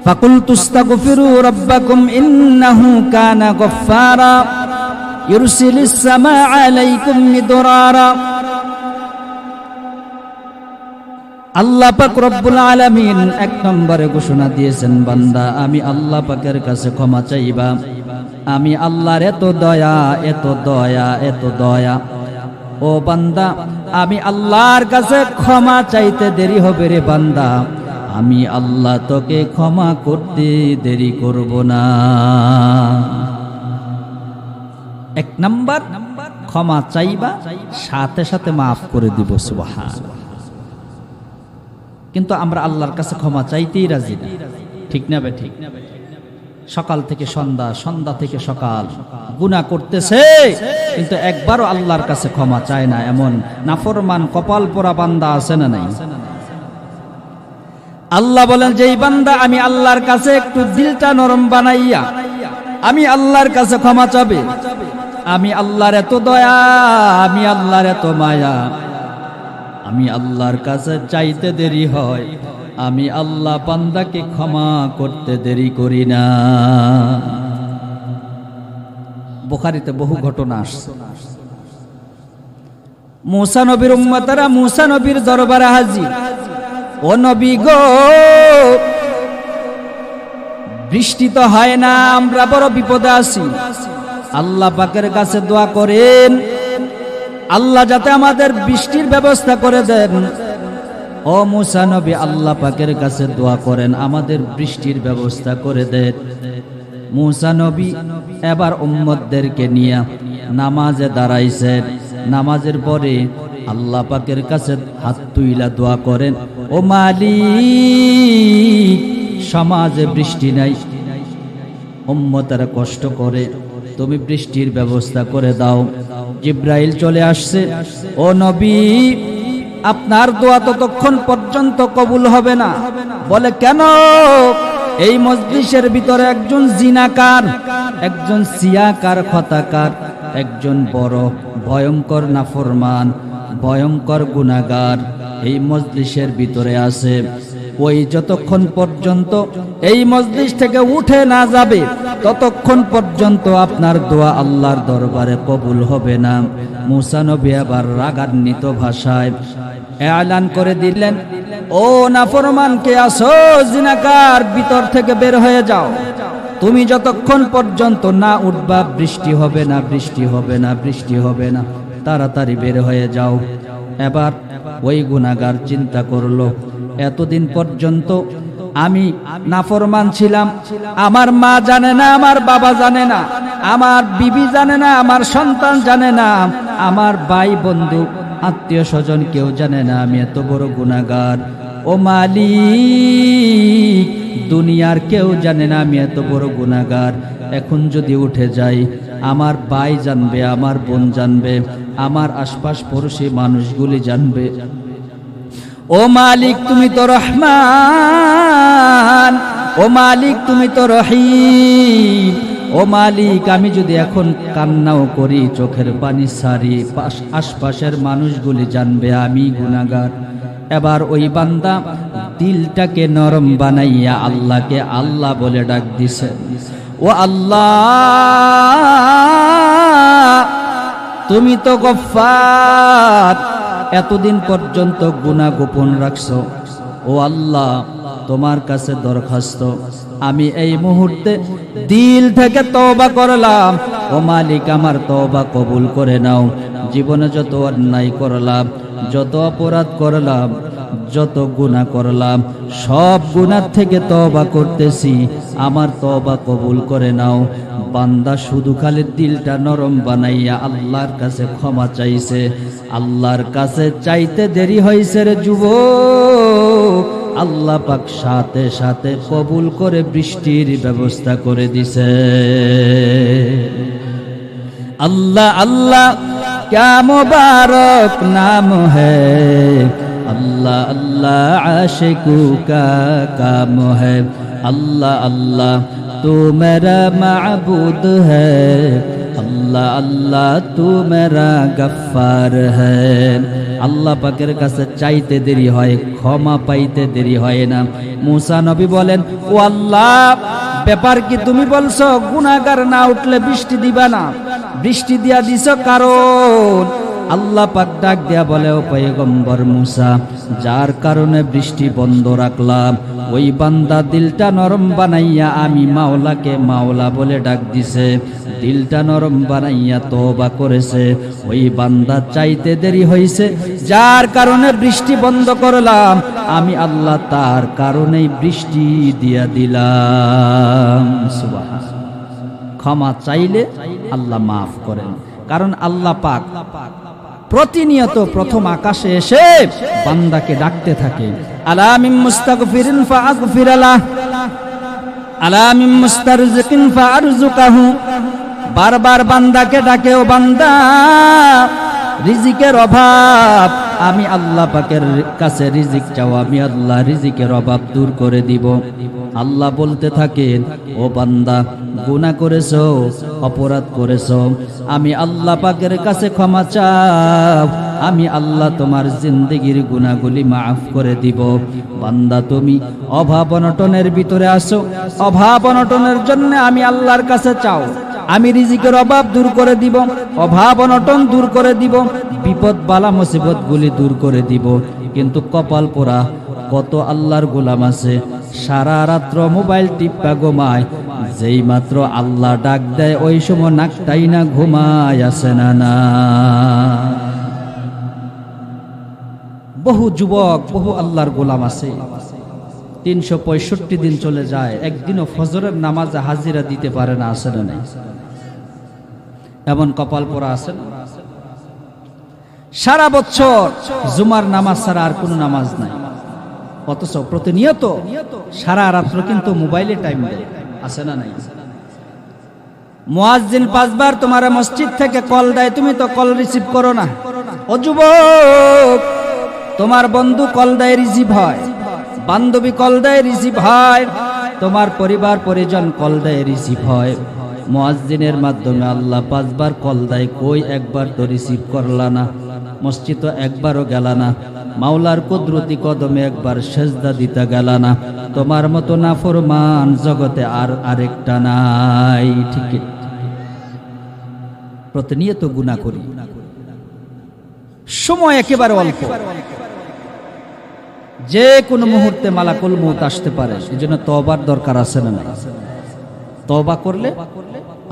ফাকুল তুস্তাগফিরু রাব্বাকুম ইন্নাহু কানা গফফারা ইউরসিলিস সামা আলাইকুম মিদরারা। আল্লাহ পাক রব্বুল আলামিন এক নম্বরে ঘোষণা দিয়েছেন, বান্দা আমি আল্লাহ পাকের কাছে ক্ষমা চাইবা। আমি আল্লাহর এত দয়া, এত দয়া, এত দয়া। ও বান্দা, আমি আল্লাহর কাছে ক্ষমা চাইতে দেরি হবে রে বান্দা, আমি আল্লাহ তোকে ক্ষমা করতে দেরি করব না। এক নাম্বার ক্ষমা চাইবা, সাথে সাথে মাফ করে দিব, সুবহানাল্লাহ। কিন্তু আমরা আল্লাহর কাছে ক্ষমা চাইতেই রাজি না, ঠিক না বে ঠিক? সকাল থেকে সন্ধ্যা, সন্ধ্যা থেকে সকাল গুনাহ করতেছে, কিন্তু একবারও আল্লাহর কাছে ক্ষমা চায় না। এমন নাফরমান কপাল পোড়া বান্দা আছে না নাই? আল্লাহ বলেন, যেই বান্দা আমি আল্লাহর কাছে একটু দিলটা নরম বানাইয়া আমি আল্লাহর কাছে ক্ষমা চাবে, আমি আল্লাহর এত দয়া, আমি আল্লাহর এত মায়া, আমি আল্লাহর কাছে চাইতে দেরি হয়, আমি আল্লাহ বান্দাকে ক্ষমা করতে দেরি করি না। বুখারীতে বহু ঘটনা আসছে। মুসা নবীর উম্মতেরা মুসা নবীর দরবারে হাজির। ও নবী গো, বৃষ্টি তো হয় না, আমরা বড় বিপদে আছি, আল্লাহ পাকের কাছে দোয়া করেন, আল্লাহ যাতে আমাদের বৃষ্টির ব্যবস্থা করে দেন। ও মুসা নবী আল্লাহ পাকের কাছে দোয়া করেন, আমাদের বৃষ্টির ব্যবস্থা করে দেন। মুসা নবী এবার উম্মতদেরকে নিয়ে নামাজে দাঁড়াইছেন। নামাজের পরে আল্লাহ পাকের কাছে হাত তুইলা দোয়া করেন, ও মালিক, সমাজে বৃষ্টি নাই, উম্মতেরা কষ্ট করে, তুমি বৃষ্টির ব্যবস্থা করে দাও। জিব্রাইল চলে আসছে, ও নবী আপনার দোয়া ততক্ষণ পর্যন্ত কবুল হবে না। বলে কেন? এই মজলিসের ভিতরে একজন জিনাকার, একজন সিয়াকার, খতাকার, একজন বড় ভয়ঙ্কর নাফরমান, ভয়ঙ্কর গুনাহগার এই মজলিসের ভিতরে আছে। ওই যতক্ষণ পর্যন্ত এই মজলিস থেকে উঠে না যাবে ততক্ষণ পর্যন্ত আপনার দোয়া আল্লাহর দরবারে কবুল হবে না। মুসা নবী আবার রাগান্বিত ভাষায় এলান করে দিলেন, ও নাফরমান কে আসো, জিনাকার, ভিতর থেকে বের হয়ে যাও। তুমি যতক্ষণ পর্যন্ত না উঠবা বৃষ্টি হবে না, বৃষ্টি হবে না, বৃষ্টি হবে না, তাড়াতাড়ি বের হয়ে যাও। এবার ওই গুনাহগার চিন্তা করলো, এতদিন পর্যন্ত আমি নাফরমান ছিলাম, আমার মা জানে না, আমার বাবা জানে না, আমার বিবি জানে না, আমার সন্তান জানে না, আমার ভাই বন্ধু আত্মীয় স্বজন কেউ জানে না আমি এত বড় গুনাহগার। ও মালিক, দুনিয়ার কেউ জানে না আমি এত বড় গুনাহগার। এখন যদি উঠে যাই আমার ভাই জানবে, আমার বোন জানবে, আমার আশপাশ পড়োশি মানুষগুলি জানবে। ও মালিক তুমি তো রহমান, ও মালিক তুমি তো রহিম, ও মালিক আমি যদি এখন কান্নাও করি, চোখের পানি সারি, আশপাশের মানুষগুলি জানবে আমি গুনাহগার। এবার ওই বান্দা দিলটাকে নরম বানাইয়া আল্লাহকে আল্লাহ বলে ডাক দিছে, ও আল্লাহ তুমি তো গফফার, এতদিন পর্যন্ত গুনাহ গোপন রাখছো, ও আল্লাহ তোমার কাছে দরখাস্ত, আমি এই মুহূর্তে দিল থেকে তওবা করলাম, ও মালিক আমার তওবা কবুল করে নাও। জীবনে যত অন্যায় করলাম, যত অপরাধ করলাম, যত গুনাহ করলাম, সব গুনাহ থেকে তওবা করতেছি, আমার তওবা কবুল করে নাও। বান্দা শুধু খালি দিলটা নরম বানাইয়া আল্লাহর কাছে ক্ষমা চাইছে। আল্লাহর কাছে চাইতে দেরি হয়েছে রে যুবক, আল্লাহ পাক সাথে সাথে কবুল করে বৃষ্টির ব্যবস্থা করে দিছে। আল্লাহ আল্লাহ क्या मुबारक नाम है, अल्लाह अल्लाह आशिकू का काम है, अल्लाह अल्लाह तू मेरा माबूद है, अल्लाह अल्लाह तू मेरा गफ्फार है। আল্লাহ পাকের কাছে চাইতে দেরি হয়, ক্ষমা পাইতে দেরি হয় না। মুসা নবী বলেন, ও আল্লাহ ব্যাপার কি তুমি বলছো গুনাহগার না উঠলে বৃষ্টি দিবা না? বৃষ্টি দিয়া দিছ কারণ আল্লাহ পাক ডাক দিয়া বলে, ও পয়গম্বর মুসা, যার কারণে বৃষ্টি বন্ধ রাখলাম ওই বান্দা দিলটা নরম বানাইয়া আমি মাওলাকে মাওলা বলে ডাক দিছে, দিলটা নরম বানাইয়া তওবা করেছে, ওই বান্দা চাইতে দেরি হইছে, যার কারণে বৃষ্টি বন্ধ করলাম আমি আল্লাহ তার কারণেই বৃষ্টি দিয়া দিলাম। সুবহানাল্লাহ। ক্ষমা চাইলে আল্লাহ মাফ করেন, কারণ আল্লাহ পাক প্রতিনিয়ত প্রথম আকাশে এসে বান্দাকে ডাকতে থাকে, আলা মিন মুস্তাগফিরিন ফাগফির লাহ, আলা মিন মুস্তারজিকিন ফারজুকাহু। বারবার বান্দাকে ডাকে, ও বান্দা রিজিকের অভাব, আমি আল্লাহ পাকের কাছে রিজিক চাও, আমি আল্লাহ রিজিকের অভাব দূর করে দিব। আল্লাহ বলতে থাকেন, ও বান্দা গুনাহ করেছো, অপরাধ করেছো, আমি আল্লাহ পাকের কাছে ক্ষমা চাও, আমি আল্লাহ তোমার জিন্দেগির গুনাহগুলি মাফ করে দিব। বান্দা তুমি অভাব অনটনের ভিতরে আসো, অভাব অনটনের জন্য আমি আল্লাহর কাছে চাও, আমি রিজিকের অভাব দূর করে দিব, অভাব অনটন দূর করে দিব, বিপদ বালা মুসিবত গুলি দূর করে দিব। কিন্তু কপাল পোড়া কত আল্লাহর গোলাম আছে সারা রাত্র মোবাইল টিপা ঘুমায়, যেই মাত্র আল্লাহ ডাক দেয় ওই সময় নাকটাই না ঘুমায়, আছে না না? বহু যুবক, বহু আল্লাহর গোলাম আছে 365 দিন চলে যায়, একদিনও ফজরের নামাজে হাজিরা দিতে পারে না, আছে না নাই? এমন কপাল পোড়া আছে না? সারা বছর জুমার নামাজ ছাড়া আর কোনো নামাজ নাই, অথচ প্রতিনিয়ত সারা রাত্র কিন্তু মোবাইলে টাইম দেয়, আছে না নাই? মুয়াজ্জিন 5 বার তোমার মসজিদ থেকে কল দেয়, তুমি তো কল রিসিভ করো না। ও যুবক, তোমার বন্ধু কল দেয় রিসিভ হয়, বান্ধবী কল দেয় রিসিভ হয়, তোমার পরিবার পরিজন কল দেয় রিসিভ হয়। মুয়াজ্জিনের মাধ্যমে আল্লাহ 5 বার কল দেয়, কই একবার তো রিসিভ করলা না, মসজিদ তো একবারও গেলা না, মাওলার কুদরতি কদমে একবার সেজদা দিতে গেলা না। তোমার মতো নাফরমান জগতে আর আরেকটা নাই। ঠিক প্রতিনিয়ত গুনাহ করি, সময় একেবারে অল্প, যে কোনো মুহূর্তে মালাকুল মউত আসতে পারে, এজন্য তওবার দরকার আছে না? তওবা করলে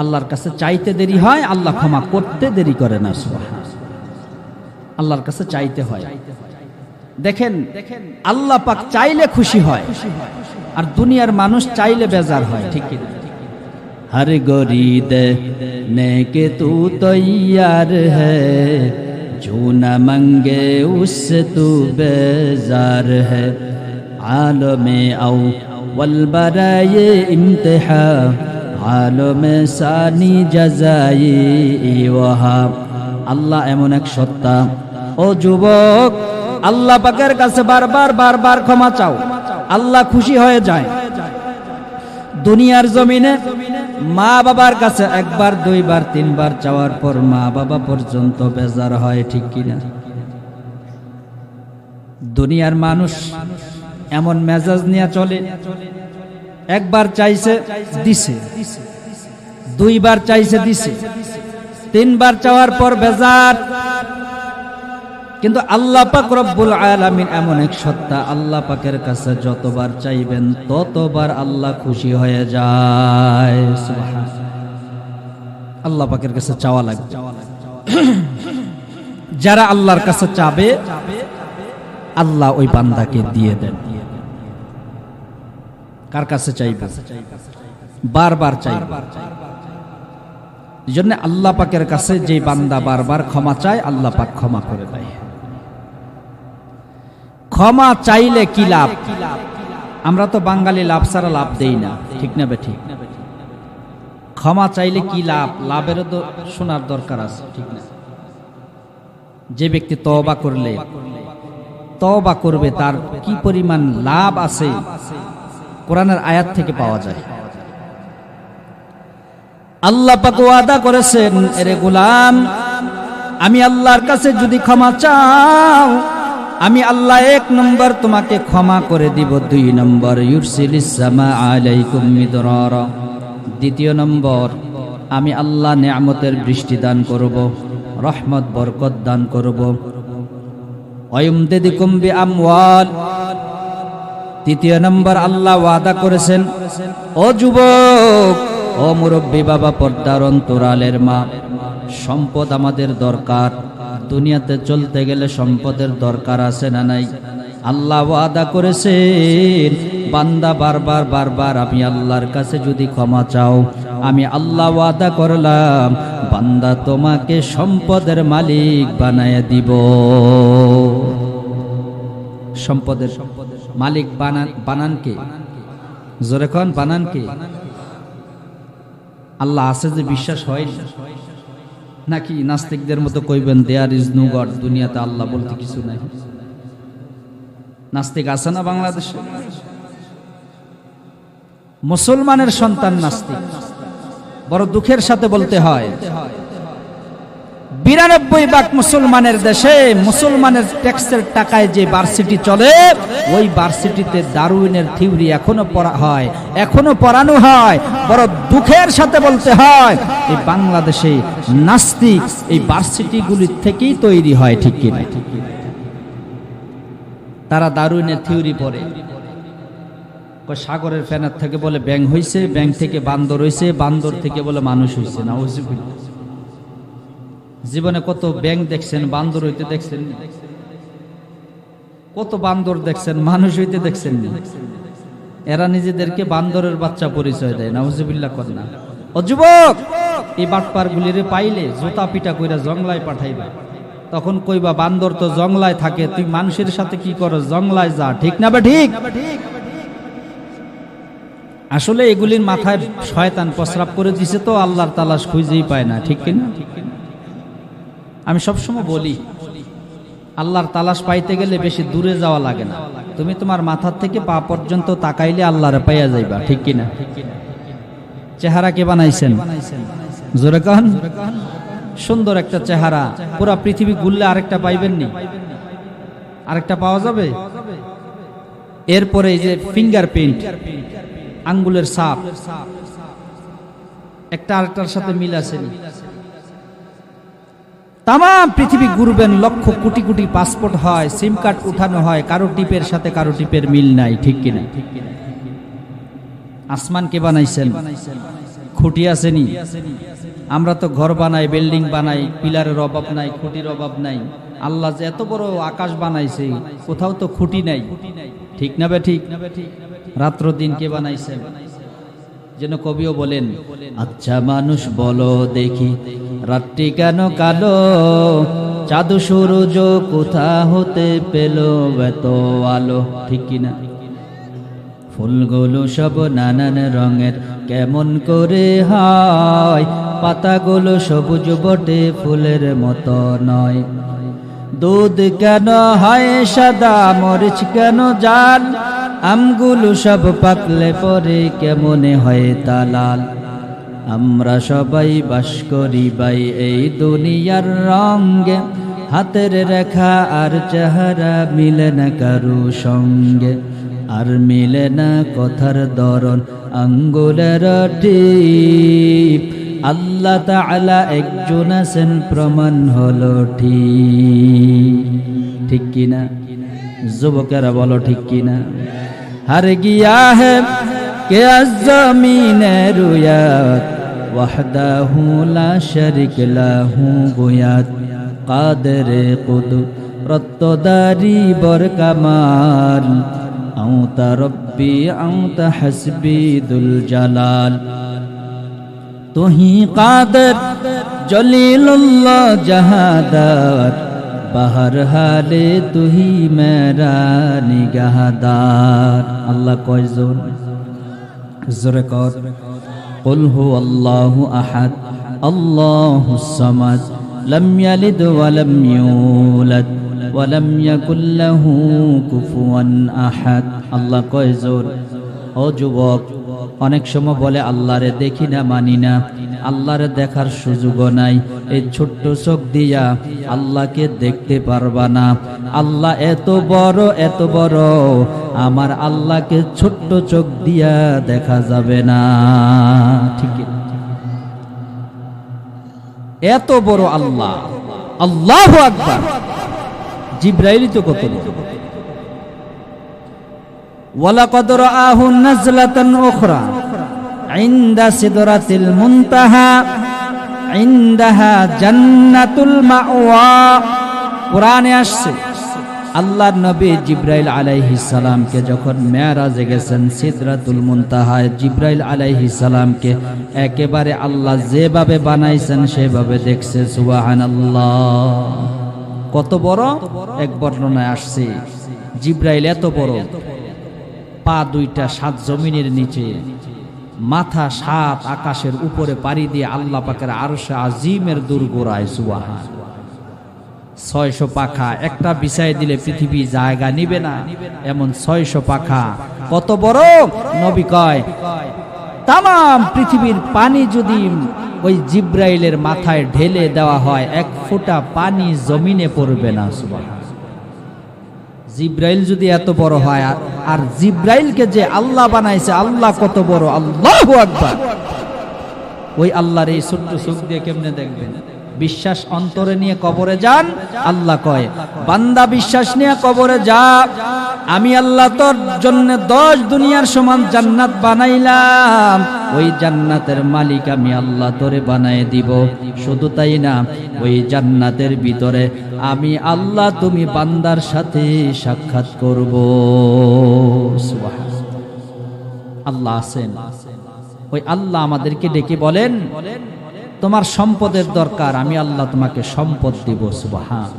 আল্লাহর কাছে চাইতে দেরি হয়, আল্লাহ ক্ষমা করতে দেরি করে না। সুবহানাল্লাহ। আল্লাহর কাছে চাইতে হয়। দেখেন, আল্লাহ পাক চাইলে খুশি হয়, আর দুনিয়ার মানুষ চাইলে বেজার হয়। ঠিক কি? हर गोरी देने के तू तैयार है, जो न मंगे उससे तू बेजार है, आलम अव्वल बराए इम्तिहा, आलम सानी जजाई वहा। আল্লাহ এমন এক সত্তা, ও যুবক, আল্লাহ পাকের কাছে বারবার বারবার ক্ষমা চাও, আল্লাহ খুশি হয়ে যায়। দুনিয়ার জমিনে মা বাবার কাছে 1 বার 2 বার 3 বার চাওয়ার পর মা বাবা পর্যন্ত বেজার হয়। ঠিক কিনা? দুনিয়ার মানুষ এমন মেজাজ নিয়ে চলে, 1 বার চাইছে দিছে, 2 বার চাইছে দিছে, 3 বার চাওয়ার পর বেজার। কিন্তু আল্লাহ পাক রব্বুল আলামিন এমন এক সত্তা, আল্লাহ পাকের কাছে যতবার চাইবেন ততবার আল্লাহ খুশি হয়ে যায়। সুবহানাল্লাহ। আল্লাহ পাকের কাছে চাওয়া লাগবে। যারা আল্লাহর কাছে চাবে আল্লাহ ওই বান্দাকে দিয়ে দেন। কার কাছে চাইবে? বারবার চাইবে। এজন্য আল্লাহ পাকের কাছে যে বান্দা বারবার ক্ষমা চায় আল্লাহ পাক ক্ষমা করে দেয়। ক্ষমা চাইলে কি লাভ? আমরা তো বাঙালি লাভ ছাড়া লাভ দেই না, ঠিক না বে ঠিক? ক্ষমা চাইলে কি লাভ? লাভেরও তো শোনার দরকার আছে, ঠিক না? যে ব্যক্তি তওবা করলে, তওবা করবে, তার কি পরিমাণ লাভ আছে কোরআনের আয়াত থেকে পাওয়া যায়। আল্লাহ পাক ওয়াদা করেছেন, এরে গোলাম, আমি আল্লাহর কাছে যদি ক্ষমা চাও, আমি আল্লাহ 1 নম্বর তোমাকে ক্ষমা করে দিব, 2 নম্বর ইউরসিলিস সামা আলাইকুম মিদরারা, 2য় নম্বর আমি আল্লাহ নিয়ামতের বৃষ্টি দান করব, রহমত বরকত দান করব। ওয়ায়ুমদিদুকুম বিআমওয়াল, তৃতীয় নম্বর আল্লাহ ওয়াদা করেছেন, ও যুবক, ও মুরব্বী বাবা, পর্দার অন্তরালের মা, সম্পদ আমাদের দরকার। দুনিয়াতে চলতে গেলে সম্পদের দরকার আছে না নাই? আল্লাহ ওয়াদা করেছেন, বান্দা বারবার বারবার আমি আল্লাহর কাছে যদি ক্ষমা চাও, আমি আল্লাহ ওয়াদা করলাম বান্দা তোমাকে সম্পদের মালিক বানায় দিব। সম্পদের মালিক বানান কে? জোরে কোন বানান কে? আল্লাহ আছে যে বিশ্বাস হয় নাকি নাস্তিকদের মতো কইবেন দেয়ার ইজ নো গড, দুনিয়াতে আল্লাহ বলতে কিছু নাই? নাস্তিক আছে না বাংলাদেশে? মুসলমানের সন্তান নাস্তিক, বড় দুঃখের সাথে বলতে হয়। 92 মুসলমানের দেশে মুসলমানের ট্যাক্সের টাকায় যে ভার্সিটি চলে, ওই ভার্সিটিতে ডারউইনের থিওরি এখনো পড়া হয়, এখনো পড়ানো হয়। বড় দুঃখের সাথে বলতে হয়, এই বাংলাদেশে নাস্তিক এই ভার্সিটিগুলি থেকেই তৈরি হয়, ঠিক কি না? তারা ডারউইনের থিওরি পড়ে। সাগরের ফেনার থেকে বলে ব্যাঙ হইছে, ব্যাঙ থেকে বান্দর হইছে, বান্দর থেকে বলে মানুষ হইছে। না, জীবনে কত ব্যাঙ দেখছেন, বান্দর হইতে দেখছেন? কত বান্দর দেখছেন, মানুষ হইতে দেখছেন? এরা নিজেদেরকে বান্দরের বাচ্চা পরিচয় দেয়। নাউজুবিল্লাহ কর না। ও যুবক, এই বাটপার গুলিরে পাইলে জুতা পিটা কইরা জংলায় পাঠাইবা। তখন কইবা বান্দর তো জংলায় থাকে, তুই মানুষের সাথে কি করো? জংলায় যা। ঠিক না? বা ঠিক? আসলে এগুলির মাথায় শয়তান প্রস্রাব করে দিছে, তো আল্লাহর তালাশ খুঁজেই পায় না। ঠিক কিনা? আমি সবসময় বলি, আল্লাহর তালাশ পাইতে গেলে বেশি দূরে যাওয়া লাগে না। তুমি তোমার মাথার থেকে পা পর্যন্ত তাকাইলে আল্লাহরে পাইয়া যাইবা। ঠিক কিনা? চেহারা কে বানাইছেন? জোরে কন। সুন্দর একটা চেহারা, পুরা পৃথিবী ঘুরলে আরেকটা পাইবেন নি? আরেকটা পাওয়া যাবে? এরপরে এই যে ফিঙ্গারপ্রিন্ট, আঙ্গুলের ছাপ, একটা আরেকটার সাথে মিল আছে নি? তাম পৃথিবী ঘুরবেন, লক্ষ কোটি কোটি পাসপোর্ট হয়, সিম কার্ড উঠানো হয়, কারো টিপের সাথে কারো টিপের মিল নাই। ঠিক কিনা? আসমান কে বানাইছেন? খুঁটি আসেনি? আমরা তো ঘর বানাই, বিল্ডিং বানাই, পিলারের অভাব নাই, খুঁটির অভাব নাই। আল্লাহ যে এত বড় আকাশ বানাইছে, কোথাও তো খুঁটি নাই। ঠিক না বে ঠিক? রাত্র দিন কে বানাইছেন? যেন কবিও বলেন, আচ্ছা মানুষ বলো দেখি, রাত্রি কেন কালো? চাঁদ সূরজ কোথা হতে পেল এত আলো? ঠিক কিনা? ফুলগুলো সব নানান রঙের, কেমন করে হয়? পাতাগুলো সবুজ বটে, ফুলের মতো নয়। দুধ কেন হয় সাদা, মরিচ কেন জাল? আমগুলো সব পাকলে পরে কেমনে হয় তা লাল? আমরা সবাই বাস করি ভাই এই দুনিয়ার রঙে, হাতের রেখা আর চেহারা মিলে না কারো সঙ্গে, আর মিলে না কথার ধরন, আঙ্গুলের টিপ। আল্লাহ তাআলা একজন আছেন, প্রমাণ হলো ঠিক। ঠিক কিনা? যুবকেরা বলো ঠিক কিনা? हर गया है कि ज़मीने रुयात, वहदहू ला शरीक लहू गुयात, कादिर कुदरत दारी बर कमाल, औता रब्बी औता हस्बी दुल जलाल। तू ही कादिर जलीलुल्लाह जहादार, बाहर हाले तू ही मेरा निगाहदार। अल्लाह कयजोन? जोरे कर। कुल हुवल्लाहु अहद, अल्लाहुस समद, लम यलिद वलम यूलद वलम यकुल लहू कुफुवन अहद। अल्लाह कयजोन? ও যুবক, অনেক সময় বলে আল্লাহরে দেখি না, মানি না, আল্লাহরে দেখার সুযোগও নাই, এই ছোট্ট চোখ দিয়া আল্লাহকে দেখতে পারবা না। আল্লাহ এত বড়, এত বড়, আমার আল্লাহকে ছোট্ট চোখ দিয়া দেখা যাবে না। ঠিক এত বড় আল্লাহ, আল্লাহু আকবার। জিবরাইলই তো কত বড়। ওয়ালাকাদ রাআহু নাজলাতান উখরা ইনদা সিদরাতিল মুনতাহা ইনদাহা জান্নাতুল মাওয়া। কোরআনে আসছে আল্লাহর নবী জিবরাইল আলাইহিস সালামকে যখন মেরাজে গেছেন সিদরাতুল মুনতাহায়, জিবরাইল আলাইহিস সালামকে একেবারে আল্লাহ যেভাবে বানাইছেন সেভাবে দেখছে। সুবহানাল্লাহ, কত বড়। এক বর্ণনায় আসছে জিবরাইল এত বড়, পা দুইটা 7 জমিনের নিচে, মাথা 7 আকাশের উপরে পাড়ি দিয়ে আল্লাহ পাকের আরশে আজিমের দূরগোড়ায়। সুবহান, 600 পাখা, একটা বিছাই দিলে পৃথিবী জায়গা নিবে না এমন 600 পাখা। কত বড়। নবী কয় তামাম পৃথিবীর পানি যদি ওই জিবরাইলের মাথায় ঢেলে দেওয়া হয়, 1 ফোঁটা পানি জমিনে পড়বে না। সুবহান, জিবরাইল যদি এত বড় হয়, আর জিবরাইলকে যে আল্লাহ বানাইছে, আল্লাহ কত বড়। আল্লাহু আকবার। ওই আল্লাহর এই ছোট্ট চোখ দিয়ে কেমনে দেখবেন? বিশ্বাস অন্তরে নিয়ে কবরে যান। আল্লাহ কয় বান্দা বিশ্বাস নিয়ে কবরে যা, আমি আল্লাহ তোর জন্য 10 দুনিয়ার সমান জান্নাত বানাইলাম, ওই জান্নাতের মালিক আমি আল্লাহ তোরে বানায় দিব। শুধু তাই না, ওই জান্নাতের ভিতরে আমি আল্লাহ তুমি বান্দার সাথে সাক্ষাৎ করব। সুবহানাল্লাহ, আল্লাহ আছেন। ওই আল্লাহ আমাদেরকে ডেকে বলেন তোমার সম্পদের দরকার, আমি আল্লাহ তোমাকে সম্পদ দিব। সুবহান,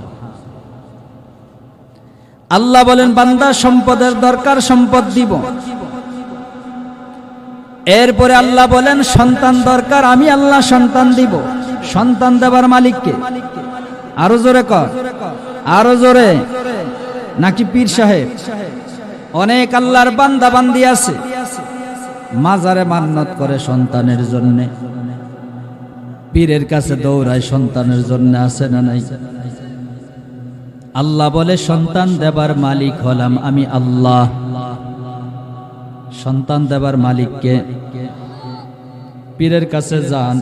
আল্লাহ বলেন বান্দা সম্পদের দরকার, সম্পদ দিব। এরপরে আল্লাহ বলেন সন্তান দরকার, আমি আল্লাহ সন্তান দিব। সন্তান দেবার মালিককে? আরো জোরে কর, আরো জোরে। নাকি পীর সাহেব? অনেক আল্লাহর বান্দা বান্দি আছে মাজারে মান্নত করে সন্তানের জন্য, পীরের কাছে দৌড়ায় সন্তানের জন্য, আছে না নাই? আল্লাহ বলে সন্তান দেবার মালিক হলাম আমি আল্লাহ। সন্তান দেবার মালিককে? পীরের কাছে যান,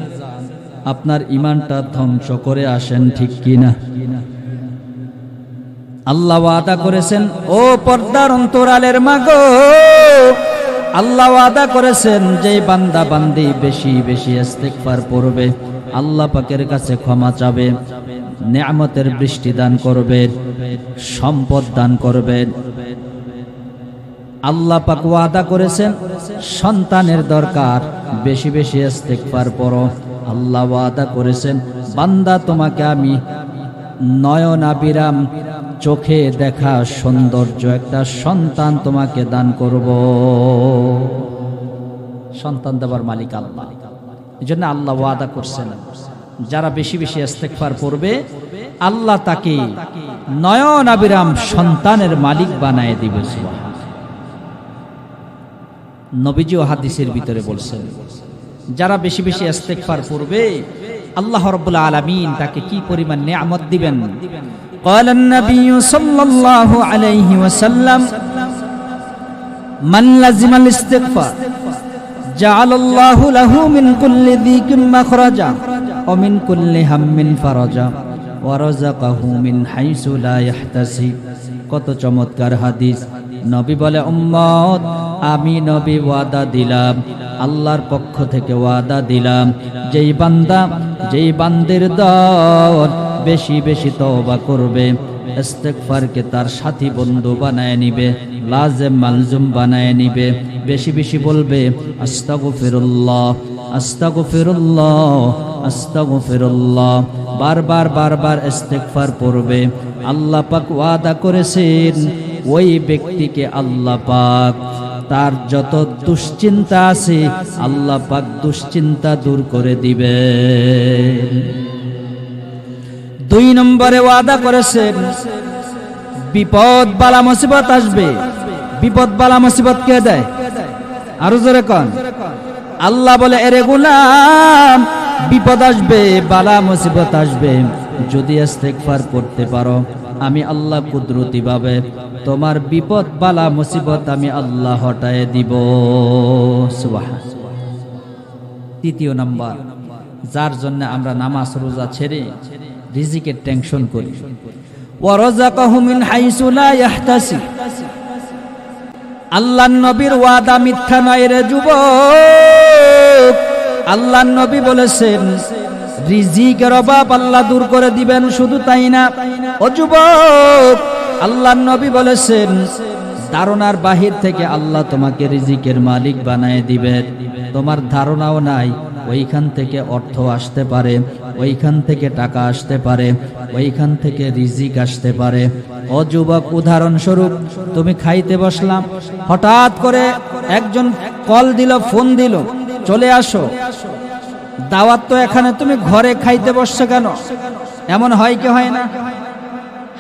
আপনার ঈমানটা ধ্বংস করে আসেন, ঠিক কিনা? আল্লাহ ওয়াদা করেছেন, ও পর্দার অন্তরালের মাগো, আল্লাহ ওয়াদা করেছেন যে বান্দা বান্দি বেশি বেশি ইস্তিগফার পড়বে, আল্লাহ পাকের কাছে ক্ষমা চাবে, নেয়ামতের বৃষ্টি দান করবেন, সম্পদ দান করবেন। আল্লাহ পাক ওয়াদা করেছেন সন্তানের দরকার, বেশি বেশি ইস্তিগফার পড়ো। আল্লাহ ওয়াদা করেছেন বান্দা তোমাকে আমি নয়নাবিরাম চোখে দেখা সৌন্দর্য একটা সন্তান তোমাকে দান করব। সন্তান দেবার মালিক আল্লাহ। এই জন্য আল্লাহ ওয়াদা করছেন যারা বেশি বেশি ইস্তিগফার পড়বে আল্লাহ তাকে নয়নাবিরাম সন্তানের মালিক বানায় দিবে। সুবহানাল্লাহ। নবীজি হাদিসের ভিতরে বলছেন যারা বেশি বেশি ইস্তিগফার পড়বে আল্লাহ রাব্বুল আলামিন তাকে কি পরিমাণ নিয়ামত দিবেন। قال النبي صلى الله عليه وسلم من لزم الاستغفار جعل الله له من كل ضيق مخرجا ومن كل هم فرجا ورزقه من حيث لا يحتسب। কত চমৎকার হাদিস। নবী বলে উম্মত আমি নবী ওয়াদা দিলাম, আল্লাহর পক্ষ থেকে ওয়াদা দিলাম, যেই বান্দা যেই বান্দের দল বেশি বেশি তওবা করবে, ইস্তিগফারকে তার সাথী বন্ধু বানায় নিবে, লাজেম মালজুম বানায় নিবে, বেশি বেশি বলবে আস্তাগফিরুল্লাহ আস্তাগফিরুল্লাহ আস্তাগফিরুল্লাহ, বারবার বারবার ইস্তিগফার পড়বে, আল্লাহ পাক ওয়াদা করেছেন ওই ব্যক্তিকে আল্লাহ পাক তার যত দুশ্চিন্তা আছে আল্লাহ পাক দুশ্চিন্তা দূর করে দিবে। 2 নম্বরে ওয়াদা করেছেন বিপদ বালা মুসিবত আসবে। বিপদ বালা মুসিবত কে দেয়? আরো জোরে কোন। আল্লাহ বলে এরে গোলাম বিপদ আসবে, বালা মুসিবত আসবে, যদি ইস্তিগফার করতে পারো আমি আল্লাহ কুদরতি ভাবে তোমার বিপদ বালা মুসিবত আমি আল্লাহ হটায় দিব। সুবহানাল্লাহ। 3 নম্বর যার জন্য আমরা নামাজ রোজা ছেড়ে রিজিকের টেনশন করি। ওয়া রাযাকাহু মিন হাইসু লা ইয়াহতাসিব, আল্লাহর নবীর ওয়াদা মিথ্যা নয় রে যুবক। আল্লাহর নবী বলেছেন রিজিকের অভাব আল্লাহ দূর করে দিবেন, শুধু তাই না ও যুবক, আল্লাহর নবী বলেছেন ধারণার বাহির থেকে আল্লাহ তোমাকে রিজিকের মালিক বানায় দিবেন। তোমার ধারণাও নাই ওইখান থেকে অর্থ আসতে পারে, ওইখান থেকে টাকা আসতে পারে, ওইখান থেকে রিজিক আসতে পারে। ও যুবক, উদাহরণস্বরূপ তুমি খাইতে বসলাম, হঠাৎ করে একজন কল দিল, ফোন দিল, চলে আসো। দাওয়াত তো এখানে, তুমি ঘরে খাইতে বসছো কেন? এমন হয় কি হয় না?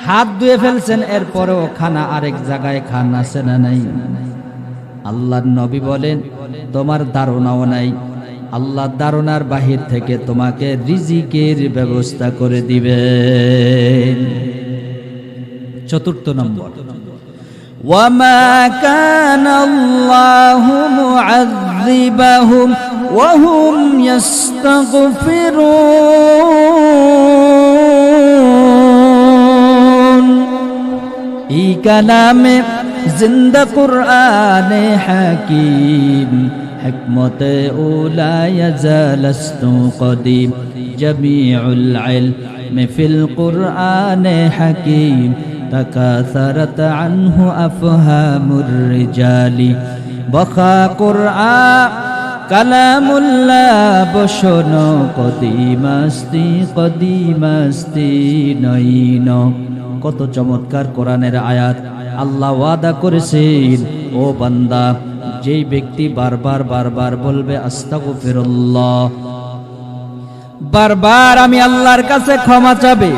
হাত ধুয়ে ফেলছেন, এরপরেও খানা আরেক জায়গায় খান, আছে না নাই? আল্লাহর নবী বলেন তোমার ধারণাও নাই, আল্লাহ ধারণার বাহির থেকে তোমাকে রিজিকের ব্যবস্থা করে দিবেন। চতুর্থ নম্বর, ওয়ামা কানাল্লাহু মুআযযিবাহুম ওয়া হুম ইস্তাগফিরুন। এই কালামে জিন্দা কুরআনে হাকিম, হিকমতে উলা ইয়াজালাস্তু কদিম, জামিউল ইলমি ফিল কুরআনে হাকিম, তাকাসারাত আনহু আফহামুর রিজালি, বখা কুরআন কালামুল্লাহ বসনো কদিমাস্তি কদিমাস্তি নইন। কত চমৎকার কোরআনের আয়াত! আল্লাহ ওয়াদা করেছেন, ও বান্দা, যেই ব্যক্তি বারবার বারবার বলবে আস্তাগফিরুল্লাহ, বারবার আমি আল্লাহর কাছে ক্ষমা চাবে,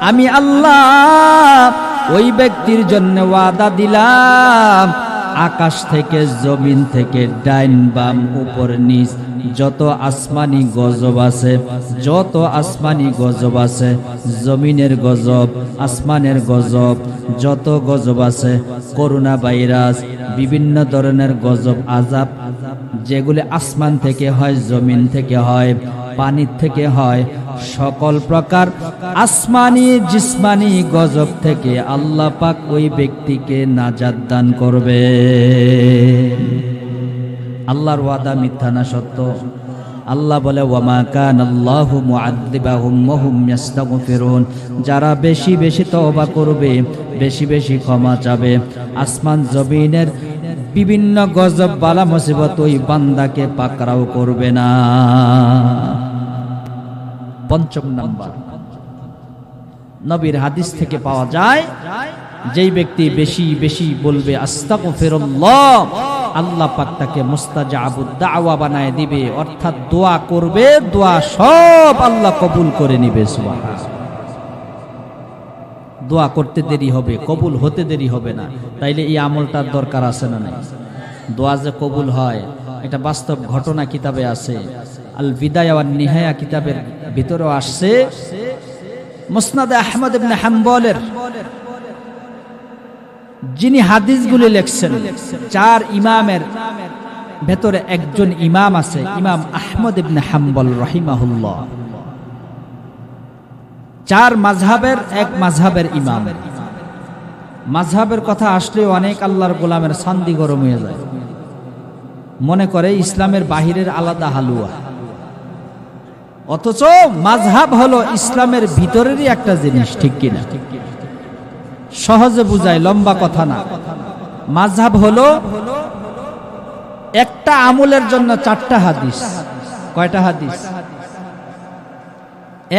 আমি আল্লাহ ওই ব্যক্তির জন্য ওয়াদা দিলাম আকাশ থেকে জমিন থেকে ডাইন বাম উপর নিচ যত আসমানি গজব আছে, যত আসমানি গজব আছে, জমিনের গজব, আসমানের গজব, যত গজব আছে, করোনা ভাইরাস, বিভিন্ন ধরনের গজব আযাব যেগুলি আসমান থেকে হয়, জমিন থেকে হয়, পানির থেকে হয়, সকল প্রকার আসমানি জিসমানি গজব থেকে আল্লাহ পাক ওই ব্যক্তিকে নাজাত দান করবে। আল্লাহর ওয়াদা মিথ্যা না সত্য? আল্লাহ বলে ওয়ামা কানাল্লাহু মুআযযিবাহুম ওয়া হুম ইস্তাগফিরুন। যারা বেশি বেশি তওবা করবে, বেশি বেশি ক্ষমা চাবে, আসমান জমিনের বিভিন্ন গজব বালা মুসিবত ওই বান্দাকে পাকড়াও করবে না। পঞ্চম নাম্বার, নবীর হাদিস থেকে পাওয়া যায় যেই ব্যক্তি বেশি বেশি বলবে আস্তাগফিরুল্লাহ, আল্লাহ পাক তাকে মুস্তাজাবুদ দাওয়া বানায় দিবে, অর্থাৎ দোয়া করবে, দোয়া সব আল্লাহ কবুল করে নিবে। সুবহানাল্লাহ। দোয়া করতে দেরি হবে, কবুল হতে দেরি হবে না। তাইলে এই আমলটার দরকার আছে না নাই? দোয়া যে কবুল হয় এটা বাস্তব ঘটনা কিতাবে আছে। আল বিদায়া ওয়ান নিহায়া কিতাবের ভিতরেও আসছে। মুসনাদে আহমদ ইবনে হাম্বলের যিনি হাদিসগুলি লিখছেন, চার ইমামের ভেতরে একজন ইমাম আছে, ইমাম আহমদ ইবনে হাম্বল রাহিমাহুল্লাহ। চার মাযহাবের এক মাযহাবের ইমাম। মাযহাবের কথা আসলে অনেক আল্লাহর গোলামের শান্তি গরম হয়ে যায়, মনে করে ইসলামের বাহিরের আলাদা হালুয়া। অথচ মাযহাব হলো ইসলামের ভিতরেরই একটা জিনিস, ঠিক কিনা? সহজে বুঝায়, লম্বা কথা না। মাযহাব হলো একটা আমলের জন্য চারটা হাদিস। কয়টা হাদিস?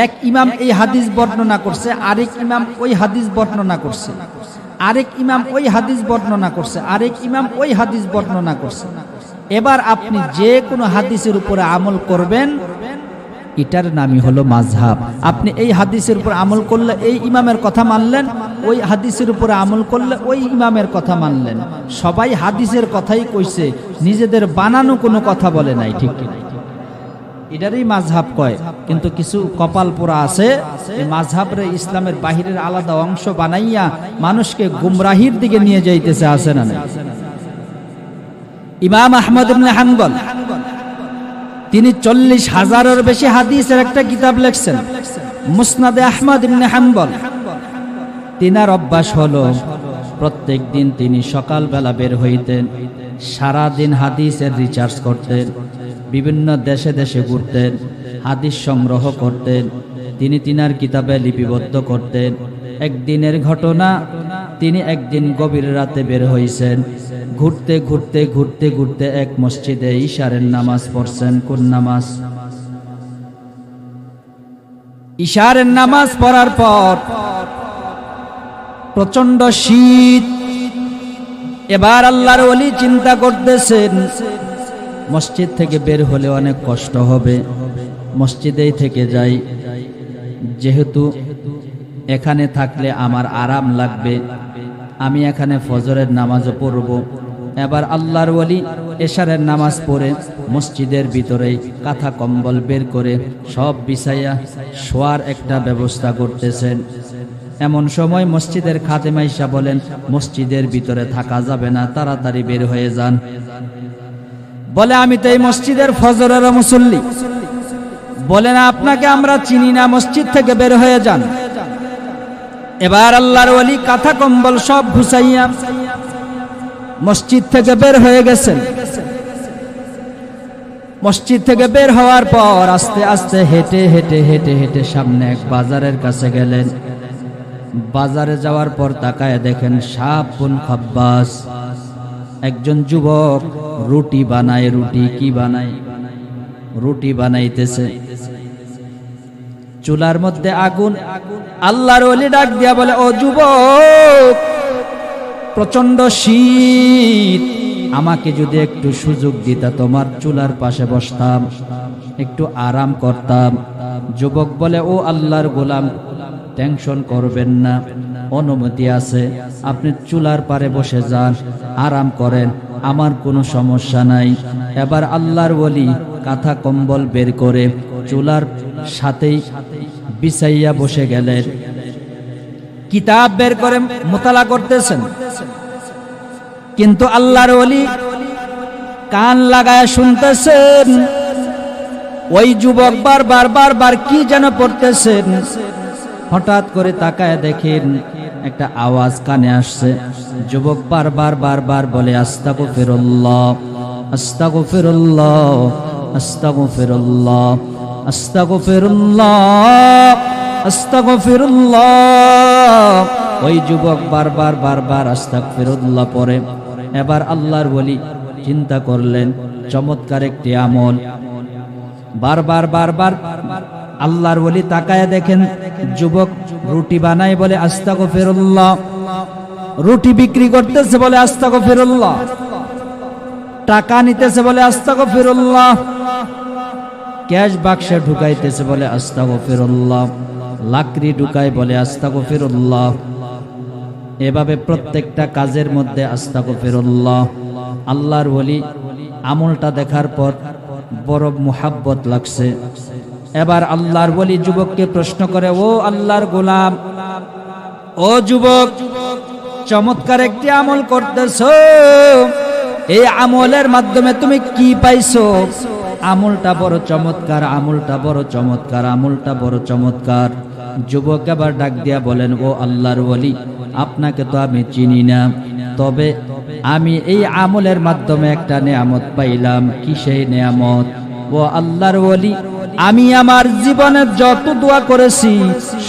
এক ইমাম এই হাদিস বর্ণনা করছে, আরেক ইমাম ওই হাদিস বর্ণনা করছে, আরেক ইমাম ওই হাদিস বর্ণনা করছে, আরেক ইমাম ওই হাদিস বর্ণনা করছে। এবার আপনি যে কোনো হাদিসের উপরে আমল করবেন, এটার নামই হলো মাযহাব। আপনি এই হাদিসের উপর আমল করলে এই ইমামের কথা মানলেন, ওই হাদিসের উপরে আমল করলে ওই ইমামের কথা মানলেন। সবাই হাদিসের কথাই কইছে, নিজেদের বানানো কোনো কথা বলে নাই, ঠিক কি? এটারই মাযহাব কয়। কিন্তু কিছু কপাল পোড়া আছে, এই মাযহাবরে ইসলামের বাহিরের আলাদা অংশ বানাইয়া মানুষকে গুমরাহির দিকে নিয়ে যাইতেছে, আছে না? ইমাম আহমদ ইবনে হাম্বল তিনি 40,000-এর বেশি হাদিসের একটা কিতাব লিখছেন, মুসনাদে আহমদ ইবনে হাম্বল। তিনার অভ্যাস হলো প্রত্যেক দিন তিনি সকালবেলা বের হইতেন, সারা দিন হাদিসের রিসার্চ করতেন, বিভিন্ন দেশে দেশে ঘুরতেন, হাদিস সংগ্রহ করতেন, তিনি তিনার কিতাবে লিপিবদ্ধ করতেন। একদিনের ঘটনা, তিনি একদিন গভীর রাতে বের হইছেন, ঘুরতে ঘুরতে ঘুরতে ঘুরতে এক মসজিদে ইশারের নামাজ পড়ছেন। কোন নামাজ? ইশারের নামাজ পড়ার পর প্রচন্ড শীত। এবার আল্লাহর ওলি চিন্তা করতেছেন মসজিদ থেকে বের হলে অনেক কষ্ট হবে, মসজিদেই থেকে যাই, যেহেতু এখানে থাকলে আমার আরাম লাগবে, আমি এখানে ফজরের নামাজও পড়ব। এবার আল্লাহর ওলি এশারের নামাজ পড়ে মসজিদের ভিতরে কাঁথা কম্বল বের করে সব বিছাইয়া শোয়ার একটা ব্যবস্থা করতেছেন। এমন সময় মসজিদের খাদেমা ইসা বলেন, মসজিদের ভিতরে থাকা যাবে না, তাড়াতাড়ি বের হয়ে যান। বলে, আমি তো এই মসজিদের ফজরের মুসল্লি। বলে, না, আপনাকে আমরা চিনি না, মসজিদ থেকে বের হয়ে যান। এবার আল্লাহর ওলি কাঁথা কম্বল সব গুছাইয়া মসজিদ থেকে বের হয়ে গেছেন। মসজিদ থেকে বের হওয়ার পর আস্তে আস্তে হেঁটে হেঁটে হেঁটে হেঁটে সামনে এক বাজারের কাছে গেলেন। বাজারে যাওয়ার পর তাকায় দেখেন শাবুন খাব্বাস, একজন যুবক রুটি বানায়। রুটি কি বানায়? রুটি বানাইতেছে। চুলার মধ্যে আগুন। আল্লাহর ওলি ডাক দিয়া বলে, ও যুবক, প্রচন্ড শীত, আমাকে যদি একটু সুযোগ দিতা তোমার চুলার পাশে বসতাম, একটু আরাম করতাম। যুবক বলে, ও আল্লাহর গোলাম, টেনশন করবেন না, অনুমতি আছে, আপনি চুলার পারে বসে যান, আরাম করেন, আমার কোনো সমস্যা নাই। এবার আল্লাহর ওলি কাঁথা কম্বল বের করে চুলার সাথেই বিছাইয়া বসে গেলেন। কিতাব বের করে মোতালা করতেছেন, কিন্তু আল্লাহর ওলি কান লাগায় শুনতেছেন। ওই যুবক বারবার বারবার কি যেন পড়তেছেন। হঠাৎ করে তাকায় দেখেন একটা আওয়াজ কানে আসছে। যুবক বারবার বারবার বলে, আস্তাগফিরুল্লাহ, আস্তাগফিরুল্লাহ, আস্তাগফিরুল্লাহ, আস্তাগফিরুল্লাহ, আস্তাগফিরুল্লাহ। ওই যুবক বারবার বারবার আস্তাগফিরুল্লাহ পড়ে। এবার আল্লাহর ওলি চিন্তা করলেন চমৎকার একটি আমল। বারবার বারবার আল্লাহর ওলি তাকায় দেখেন যুবক রুটি বানায়, বলে আস্তাগফিরুল্লাহ। রুটি বিক্রি করতেছে, বলে আস্তাগফিরুল্লাহ। টাকা নিতেছে, বলে আস্তাগফিরুল্লাহ। ক্যাশ বাক্সে ঢুকাইতেছে, বলে আস্তাগফিরুল্লাহ। লাকড়ি ঢুকায়, বলে আস্তাগফিরুল্লাহ। এভাবে প্রত্যেকটা কাজের মধ্যে আস্তাগফিরুল্লাহ। আল্লাহর ওলি আমলটা দেখার পর বড় মুহাব্বত লাগছে। এবার আল্লাহর ওলি যুবককে প্রশ্ন করে, ও আল্লাহর গোলাম, ও যুবক, চমৎকার একটি আমল করতেছো, এই আমলের মাধ্যমে তুমি কি পাইছো? আমলটা বড় চমৎকার, আমলটা বড় চমৎকার, আমলটা বড় চমৎকার। যুবক আবার ডাক দিয়া বলেন, ও আল্লাহর ওলি, আপনাকে তো আমি চিনি না, তবে আমি এই আমলের মাধ্যমে একটা নেয়ামত পাইলাম। কি সেই নেয়ামত? ও আল্লাহর ওলি, আমি আমার জীবনে যত দোয়া করেছি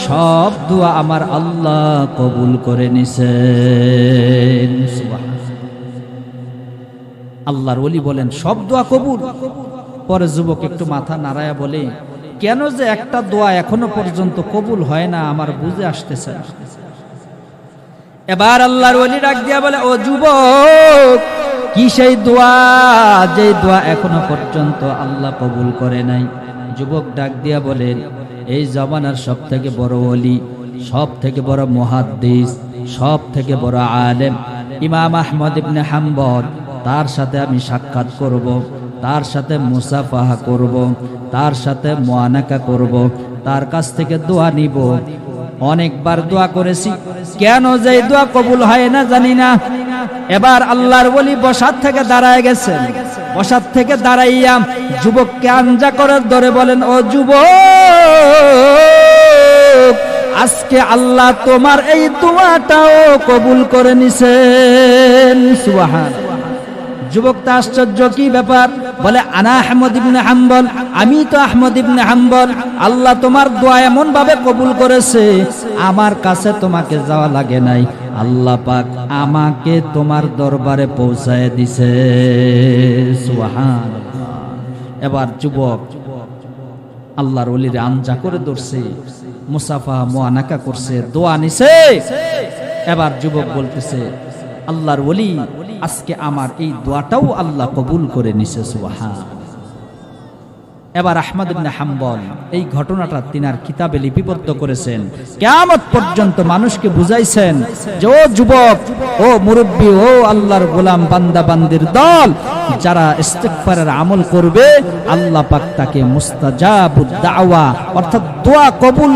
সব দোয়া আমার আল্লাহ কবুল করে নিছেন। আল্লাহর ওলি বলেন, সব দোয়া কবুল? পরে যুবক একটু মাথা নাড়ায়া বলে, কেন যে একটা দোয়া এখনো পর্যন্ত কবুল হয় না আমার বুঝে আসতেছে না। এবার আল্লাহর ওলি ডাক দিয়া বলে, ও যুবক, কি সেই দোয়া যে দোয়া এখনো পর্যন্ত আল্লাহ কবুল করে নাই? যুবক ডাক দিয়া বলেন, এই জামানার সব থেকে বড় ওলি, সব থেকে বড় মুহাদ্দিস, সব থেকে বড় আলেম ইমাম আহমদ ইবনে হাম্বল, তার সাথে আমি সাক্ষাৎ করব, তার সাথে মুসাফাহা করব, তার সাথে মুআনাকা করব, তার কাছ থেকে দোয়া নিব। অনেকবার দোয়া করেছি, কেন যে দোয়া কবুল হয় না জানি না। এবার আল্লাহর ওলি বসার থেকে দাঁড়ায় গেছেন। বসার থেকে দাঁড়াইয়া যুবককে আঞ্জা করে ধরে বলেন, ও যুবক, আজকে আল্লাহ তোমার এই দোয়াটাও কবুল করে নিছেন। সুবহানাল্লাহ। যুবকটা আশ্চর্য, কি ব্যাপার? বলে, আনা আহমদ ইবনে হাম্বল, আমি তো আহমদ ইবনে হাম্বল। আল্লাহ তোমার দোয়া এমন ভাবে কবুল করেছে, আমার কাছে তোমাকে যাওয়া লাগে নাই, আল্লাহ পাক আমাকে তোমার দরবারে পৌঁছায় দিছে। সুবহানাল্লাহ। এবার যুবক আল্লাহর ওলিরে আঞ্জা করে ধরছে, মুসাফা মুআনাকা করছে, দোয়া নিছে। এবার যুবক বলতেছে, আল্লাহর ওলি, আজকে আমার এই দোয়াটাও আল্লাহ কবুল করে নিছে। সুবহানাল্লাহ। এবার আহমদ ইবনে হাম্বল এই ঘটনাটা তিনার কিতাবে লিপিবদ্ধ করেছেন। কিয়ামত পর্যন্ত মানুষকে বুঝাইছেন যে, ও যুবক, ও মুরব্বী, ও আল্লাহর গোলাম বান্দা বান্দির দল, যারা ইস্তিগফারের আমল করবে আল্লাহ পাক তাকে মুস্তাজাবুদ দাওয়া, অর্থাৎ দোয়া কবুল,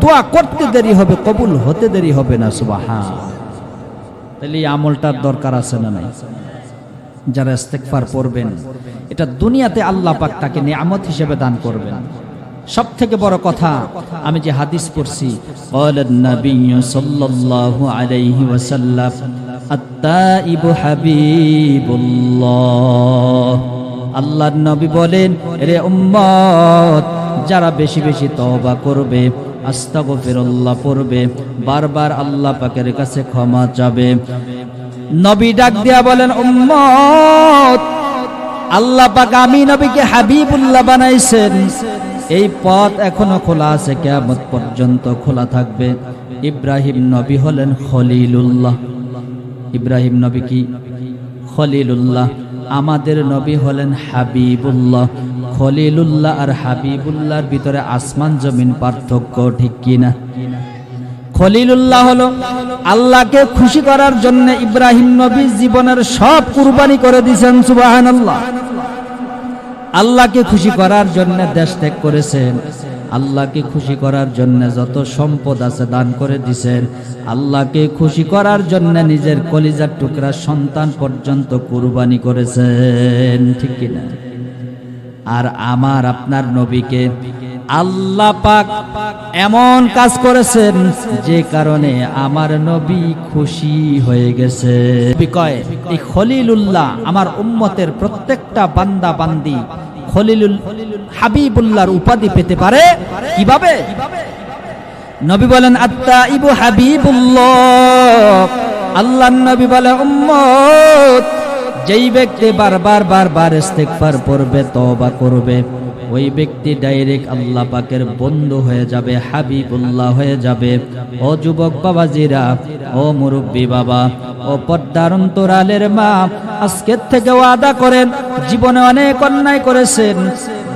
দোয়া করতে দেরি হবে, কবুল হতে দেরি হবে না। সুবহানাল্লাহ। তাহলে এই আমলটার দরকার আছে না নাই? যারা ইস্তিগফার পড়বেন, এটা দুনিয়াতে আল্লাহ পাক তাকে নিয়ামত হিসেবে দান করবেন। সব থেকে বড় কথা, আমি যে হাদিস পড়ছি, ক্বালান নাবিয়্যু সাল্লাল্লাহু আলাইহি ওয়াসাল্লাম, আত-তাইবু হাবিবুল্লাহ। আল্লাহর নবী বলেন, রে উম্মত, যারা বেশি বেশি তওবা করবে, আস্তাগফিরুল্লাহ পড়বে, বারবার আল্লাহ পাকের কাছে ক্ষমা চাবে, নবী ডাক দিয়া বলেন, উম্মত, আল্লাহ পাক আমি নবীকে হাবিবুল্লাহ বানাইছেন, এই পথ এখনো খোলা আছে, কিয়ামত পর্যন্ত খোলা থাকবে। ইব্রাহিম নবী হলেন খলিলুল্লাহ। ইব্রাহিম নবী কি? খলিলুল্লাহ। আমাদের নবী হলেন হাবিবুল্লাহ। খলিলুল্লাহ আর হাবিবুল্লাহর ভিতরে আসমান জমিন পার্থক্য, ঠিক কিনা? খলিলুল্লাহ হলো আল্লাহকে খুশি করার জন্য ইব্রাহিম নবী জীবনের সব কুরবানি করে দিয়েছেন। সুবহানাল্লাহ। আল্লাহকে খুশি করার জন্য দেশ ত্যাগ করেছেন, আল্লাহকে খুশি করার জন্য যত সম্পদ আছে দান করে দিয়েছেন, আল্লাহকে খুশি করার জন্য নিজের কলিজার টুকরা সন্তান পর্যন্ত কুরবানি করেছেন, ঠিক কিনা? আর আমার আপনার নবীকে আল্লাহ পাক এমন কাজ করেছেন যে কারণে আমার নবী খুশি হয়ে গেছে। কয়, এই খলিলুল্লাহ আমার উম্মতের প্রত্যেকটা বান্দা বান্দি খলিলুল হাবিবুল্লাহর উপাধি পেতে পারে কিভাবে? নবী বলেন, আত-তাইবু হাবিবুল্লাহ। আল্লাহর নবী বলে, উম্মত, যেই ব্যক্তি বারবার ইস্তিগফার পড়বে, তওবা করবে, ওই ব্যক্তি ডাইরেক্ট আল্লাহ পাকের বন্ধু হয়ে যাবে, হাবিবুল্লাহ হয়ে যাবে। ও যুবক বাবাজিরা, ও মুরব্বী বাবা, ও পর্দার অন্তরালের মা, আজকের থেকে ওয়াদা করেন, জীবনে অনেক অন্যায় করেছেন,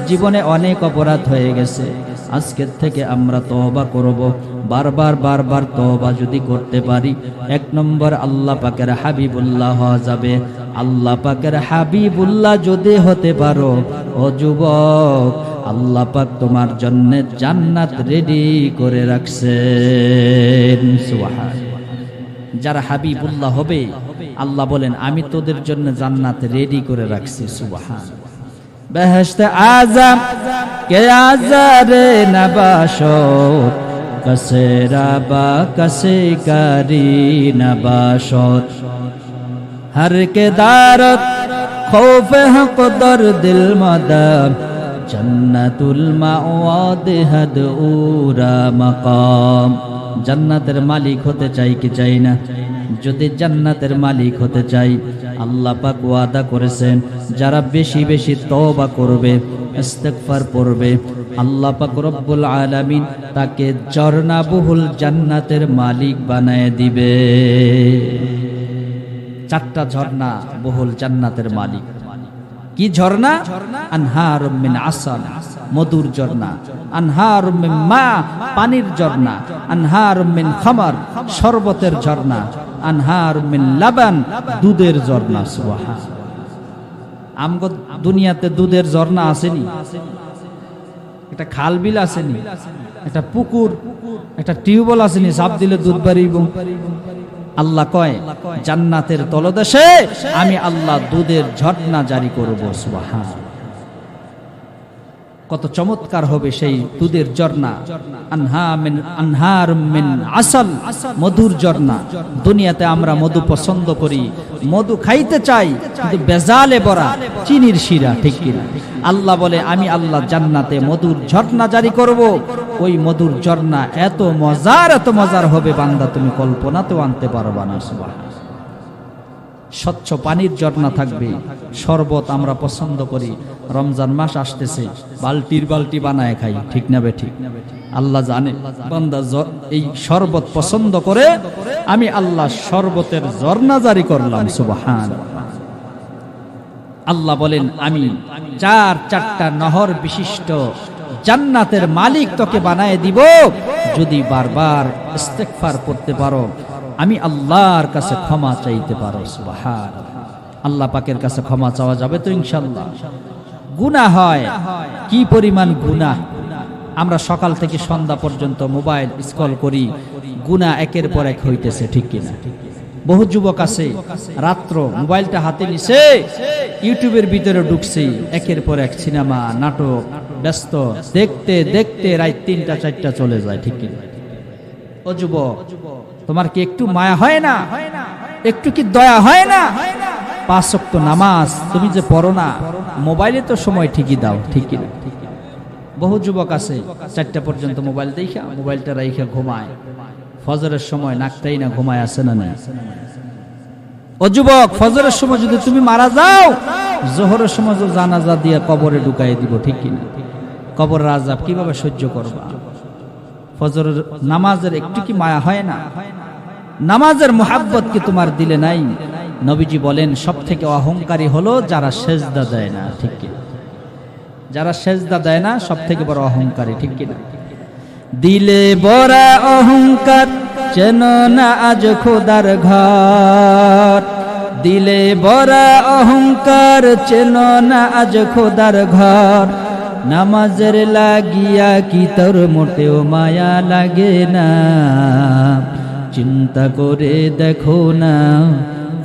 জীবনে অনেক অপরাধ হয়ে গেছে, আজকের থেকে আমরা তওবা করব। বারবার তওবা যদি করতে পারি, এক নম্বর আল্লাহ পাকের হাবিবুল্লাহ হওয়া যাবে। আল্লাহ পাকের হাবিবুল্লাহ যদি হতে পারো, ও যুবক, আল্লাহ পাক তোমার জন্য জান্নাত রেডি করে রাখছেন। সুবহানাল্লাহ। যারা হাবিবুল্লাহ হবে, আল্লাহ বলেন, আমি তোদের জন্য জান্নাত রেডি করে রাখছি। সুবহানাল্লাহ। বেহেশতে আজম কে আজারে নবাশত, কসে রাবা কসে কারি নবাশত, হর কে দারত খৌফ হক দর দিল মদম, জান্নাতুল মাওয়াদ হদ উরা মাকাম। জান্নাতের মালিক হতে চাই কি চাই না? যদি জান্নাতের মালিক হতে চাই, আল্লাহ পাক ওয়াদা করেছেন, যারা বেশি বেশি তওবা করবে, ইস্তিগফার পড়বে, আল্লাহ পাক রব্বুল আলামিন তাকে ঝর্ণা বহুল জান্নাতের মালিক বানায় দিবে। চারটা ঝর্ণা বহুল জান্নাতের মালিক। কি ঝর্ণা? আনহারুম মিন আসাল, মধুর ঝর্ণা, আনহারুম মিন মা, পানির ঝর্ণা, আনহারুম মিন খামার, শরবতের ঝর্ণা, আনহারুম মিন লাবান, দুধের ঝর্ণা। সুবহানাল্লাহ। আমগো দুনিয়াতে দুধের ঝর্ণা আসেনি? একটা খাল বিল আসেনি? একটা পুকুর, একটা টিউবওয়েল আসেনি? সাপ দিলে দুধ বাড়িব? আল্লাহ কয় জান্নাতের তলদেশে আমি আল্লাহ দুধের ঝর্ণা জারি করব। সুবহান। কত চমৎকার হবে সেই দুধের ঝর্ণা, আনহার মিন আসল, মধুর ঝর্ণা। দুনিয়াতে আমরা মধু পছন্দ করি, মধু খাইতে চাই, কিন্তু বেজালে ভরা চিনির শিরা, ঠিক কিনা? আল্লাহ বলে আমি আল্লাহ জান্নাতে মধুর ঝর্ণা জারি করব। ওই মধুর ঝর্ণা এত মজার হবে বান্দা তুমি কল্পনাতেও আনতে পারবা না। সুবহান। স্বচ্ছ পানির ঝর্ণা থাকবে, শরবত আমরা পছন্দ করি, রমজান মাস আসতেছে বালতির বালতি বানায় খাই, ঠিক না বেঠিক? আল্লাহ জানে বান্দা এই শরবত পছন্দ করে, আমি আল্লাহ শরবতের ঝর্ণা জারি করলাম। সুবহান। আল্লাহ বলেন আমি চারটা নহর বিশিষ্ট জান্নাতের মালিক তোকে বানায় দিব যদি বারবার ইস্তেগফার করতে পারো, আমি আল্লাহর কাছে ক্ষমা চাইতে পারো। সুবহান। আল্লাহ পাকের কাছে ক্ষমা চাওয়া যাবে তো ইনশাআল্লাহ? গুনাহ হয়, কি পরিমাণ গুনাহ! আমরা সকাল থেকে সন্ধ্যা পর্যন্ত মোবাইল স্ক্রল করি, গুনাহ একের পর এক হইতেছে, ঠিক কিনা? বহু যুবক আছে রাত্র মোবাইলটা হাতে নিছে, ইউটিউবের ভিতরে ঢুকছে, একের পর এক সিনেমা নাটক ব্যস্ত, দেখতে দেখতে রাত 3টা 4টা চলে যায়, ঠিক কিনা? ও যুবক, তোমার কি একটু মায়া হয় না? একটু কি দয়া হয় না? 5 ওয়াক্ত নামাজ তুমি যে পড়ো না, মোবাইলে তো সময় ঠিকই দাও, ঠিক কিনা? বহু যুবক আছে 4টা পর্যন্ত মোবাইল দেখা, মোবাইলটা রাইখা ঘুমায়, ফজরের সময় নাকটাই না ঘুমায়, আছে না না? ও যুবক, ফজরের সময় যদি তুমি মারা যাও, জোহরের সময় জানাজা দিয়ে কবরে ঢুকাই দিব, ঠিক কিনা? কবরের আযাব কিভাবে সহ্য করবা? ফজরের নামাজের একটু কি মায়া হয় না? নামাজের মুহাব্বত কি তোমার দিলে নাই? নবীজি বলেন সবথেকে অহংকারী হলো যারা সেজদা দেয় না, ঠিক কি? যারা সেজদা দেয় না সবথেকে বড় অহংকারী, ঠিক কি না? দিলে বড় অহংকার, চেন না আজ খোদার ঘর। দিলে বড় অহংকার, চেন না আজ খোদার ঘর। নামাজের লাগিয়া কি তোর মোটেও মায়া লাগে না? চিন্তা করে দেখো না,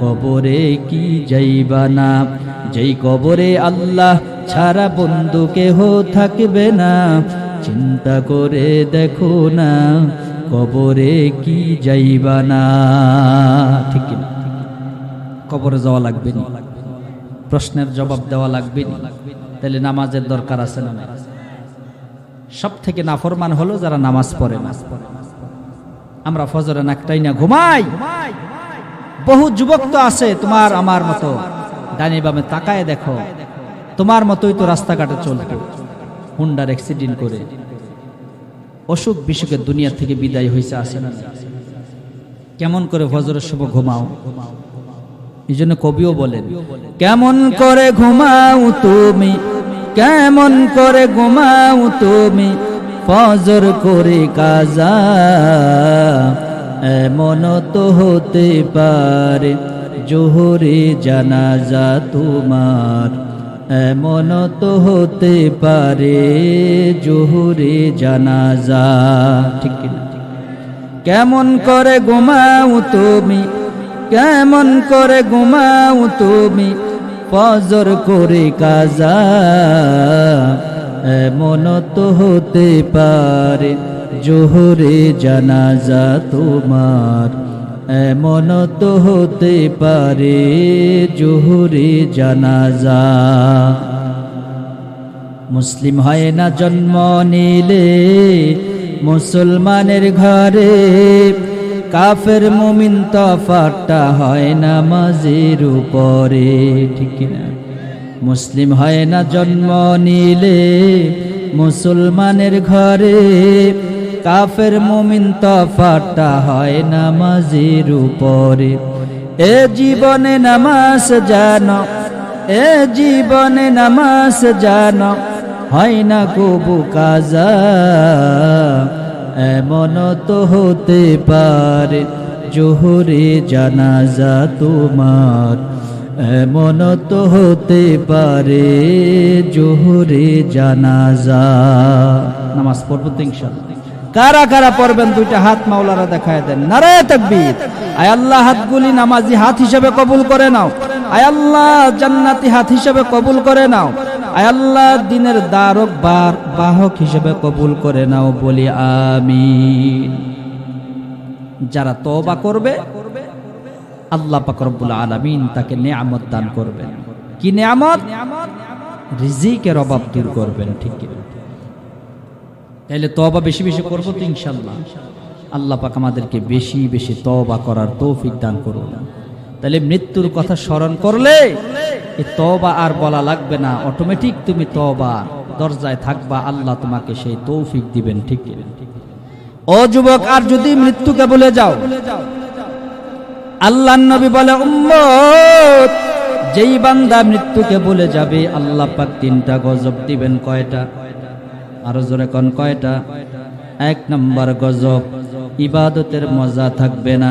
কবরে কি যাইবা না? যেই কবরে আল্লাহ ছাড়া বন্ধু কেহ থাকবে না। চিন্তা করে দেখো না, কবরে কি যাইবা না? ঠিক না? কবরে যাওয়া লাগবে না, প্রশ্নের জবাব দেওয়া লাগবে না, তাহলে নামাজের দরকার আছে না? সব থেকে নাফরমান হলো যারা নামাজ পড়ে না। আমরা ফজরে নাকটাই না ঘুমাই। বহু যুবক তো আছে তোমার আমার মতো, ডানে বামে তাকায় দেখো, তোমার মতোই তো রাস্তাঘাটে চলতো, হুন্ডার অ্যাক্সিডেন্ট করে অসুখ বিসুখের দুনিয়া থেকে বিদায় হয়েছে, আছে না? কেমন করে ফজরের সময় ঘুমাও? এই জন্য কবিও বলেন, কেমন করে ঘুমাও তুমি, কেমন করে ঘুমাও তুমি, ফজর করে কাজা। এমন তো হতে পারে জোহরে জানাজা তোমার। এমন তো হতে পারে জোহরে জানাজা, ঠিক কিনা? কেমন করে ঘুমাও তুমি, কেমন করে ঘুমাও তুমি, ফজর করে কাজা। এমন তো হতে পারে জোহরে জানাজা তোমার। এমন তো হতে পারে জোহরে জানাজা। মুসলিম হয় না জন্ম নিলে মুসলমানের ঘরে, কাফের মুমিন তফাৎটা হয় নামাজের উপরে, ঠিক না? মুসলিম হয় না জন্ম নিলে মুসলমানের ঘরে, কাফের মুমিন তফাৎটা হয় নামাজের উপরে। এ জীবনে নামাজ জানো, এ জীবনে নামাজ জানো, হয় না কবু কাজা। এমন তো হতে পারে জোহরে জানাজা তোমার। এমন তো হতে পারে জোহরে জানাজা। নামাজ পড়ব তো ইনশাআল্লাহ। কারা কারা পড়বেন দুইটা হাত মাওলানা দেখায় দেন। নারায়ে তাকবীর। আয় আল্লাহ, হাতগুলি নামাজি হাত হিসেবে কবুল করে নাও। আয় আল্লাহ, জান্নাতি হাত হিসেবে কবুল করে নাও। আয় আল্লাহ, দিনের দ্বারক বাহক হিসেবে কবুল করে নাও, বলি আমিন। যারা তওবা করবে আল্লাহ পাক রব্বুল আলামিন তাকে নেয়ামত দান করবেন। কি নেয়ামত? রিজিকের অভাব দূর করবেন। ঠিক কি? তাইলে তওবা বেশি বেশি করব তো ইনশাআল্লাহ। আল্লাহ পাক আমাদেরকে বেশি বেশি তওবা করার তৌফিক দান করুন। তাহলে মৃত্যুর কথা স্মরণ করলে এই তওবা আর বলা লাগবে না, অটোমেটিক তুমি তওবা দরজায় থাকবা, আল্লাহ তোমাকে সেই তৌফিক দিবেন। ঠিক কি? ও যুবক, আর যদি মৃত্যুকে ভুলে যাও, আল্লাহর নবী বলে, উম্মত, যেই বান্দা মৃত্যুকে ভুলে যাবে আল্লাহ পাক 3টা গজব দিবেন। কয়টা? আরো জোরে কোন কয়টা? 1 নম্বর গজব, ইবাদতের মজা থাকবে না,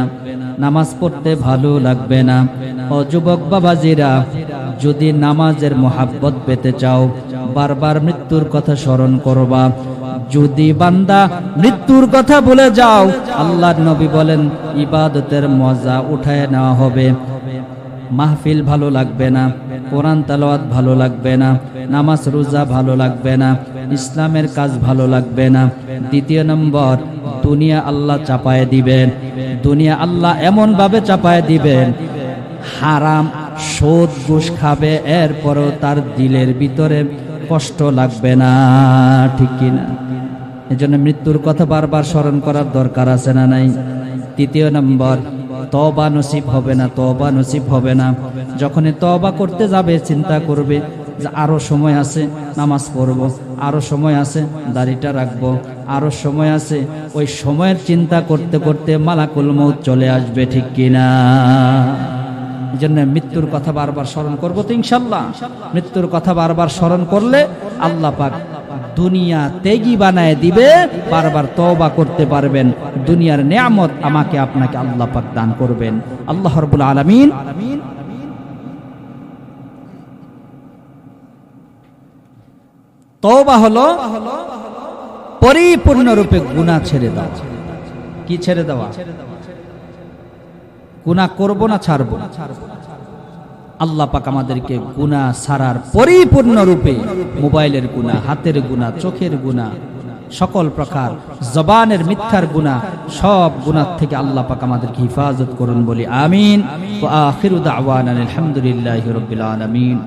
নামাজ পড়তে ভালো লাগবে না। ও যুবক বাবাজিরা, যদি নামাজের মোহাব্বত পেতে চাও, বারবার মৃত্যুর কথা স্মরণ করবা। যদি বান্দা মৃত্যুর কথা ভুলে যাও, আল্লাহর নবী বলেন ইবাদতের মজা উঠায় নেওয়া হবে। মাহফিল ভালো লাগবে না, কোরআন তেলাওয়াত ভালো লাগবে না, নামাজ রোজা ভালো লাগবে না, ইসলামের কাজ ভালো লাগবে না। 2 নম্বর, দুনিয়া আল্লাহ চাপায় দিবেন। দুনিয়া আল্লাহ এমন ভাবে চাপায় দিবেন, হারাম সুদ ঘুষ খাবে, এরপরও তার দিলের ভিতরে কষ্ট লাগবে না। ঠিক কিনা? এজন্য মৃত্যুর কথা বারবার স্মরণ করার দরকার আছে না নাই? 3 নম্বর, তওবা নসিব হবে না, তওবা নসিব হবে না। যখনই তওবা করতে যাবে চিন্তা করবে যে আরো সময় আছে, নামাজ পড়ব, আরো সময় আছে, দাড়িটা রাখবো, আরো সময় আছে। ওই সময়ের চিন্তা করতে করতে মালাকুল মউত চলে আসবে। ঠিক কিনা? এজন্য মৃত্যুর কথা বারবার স্মরণ করব তো ইনশাআল্লাহ। মৃত্যুর কথা বারবার স্মরণ করলে আল্লাহ পাক দুনিয়া তেগি বানায় দিবে, বারবার তওবা করতে পারবেন। দুনিয়ার নেয়ামত আমাকে আপনাকে আল্লাহ পাক দান করবেন। আল্লাহ রাব্বুল আলামিন তওবা হলো পরিপূর্ণরূপে গুনাহ ছেড়ে দেওয়া। কি ছেড়ে দেওয়া? গুনাহ করব না ছাড়ব। আল্লাহ পাক আমাদেরকে গুনাহ ছাড়ার পরিপূর্ণ রূপে, মোবাইলের গুনাহ, হাতের গুনাহ, চোখের গুনাহ, সকল প্রকার জবানের মিথ্যার গুনাহ, সব গুনাহ থেকে আল্লাহ পাক আমাদেরকে হিফাজত করুন, বলি আমিন। ওয়া আখিরু দাওয়ানা আলহামদুলিল্লাহি রাব্বিল আলামিন।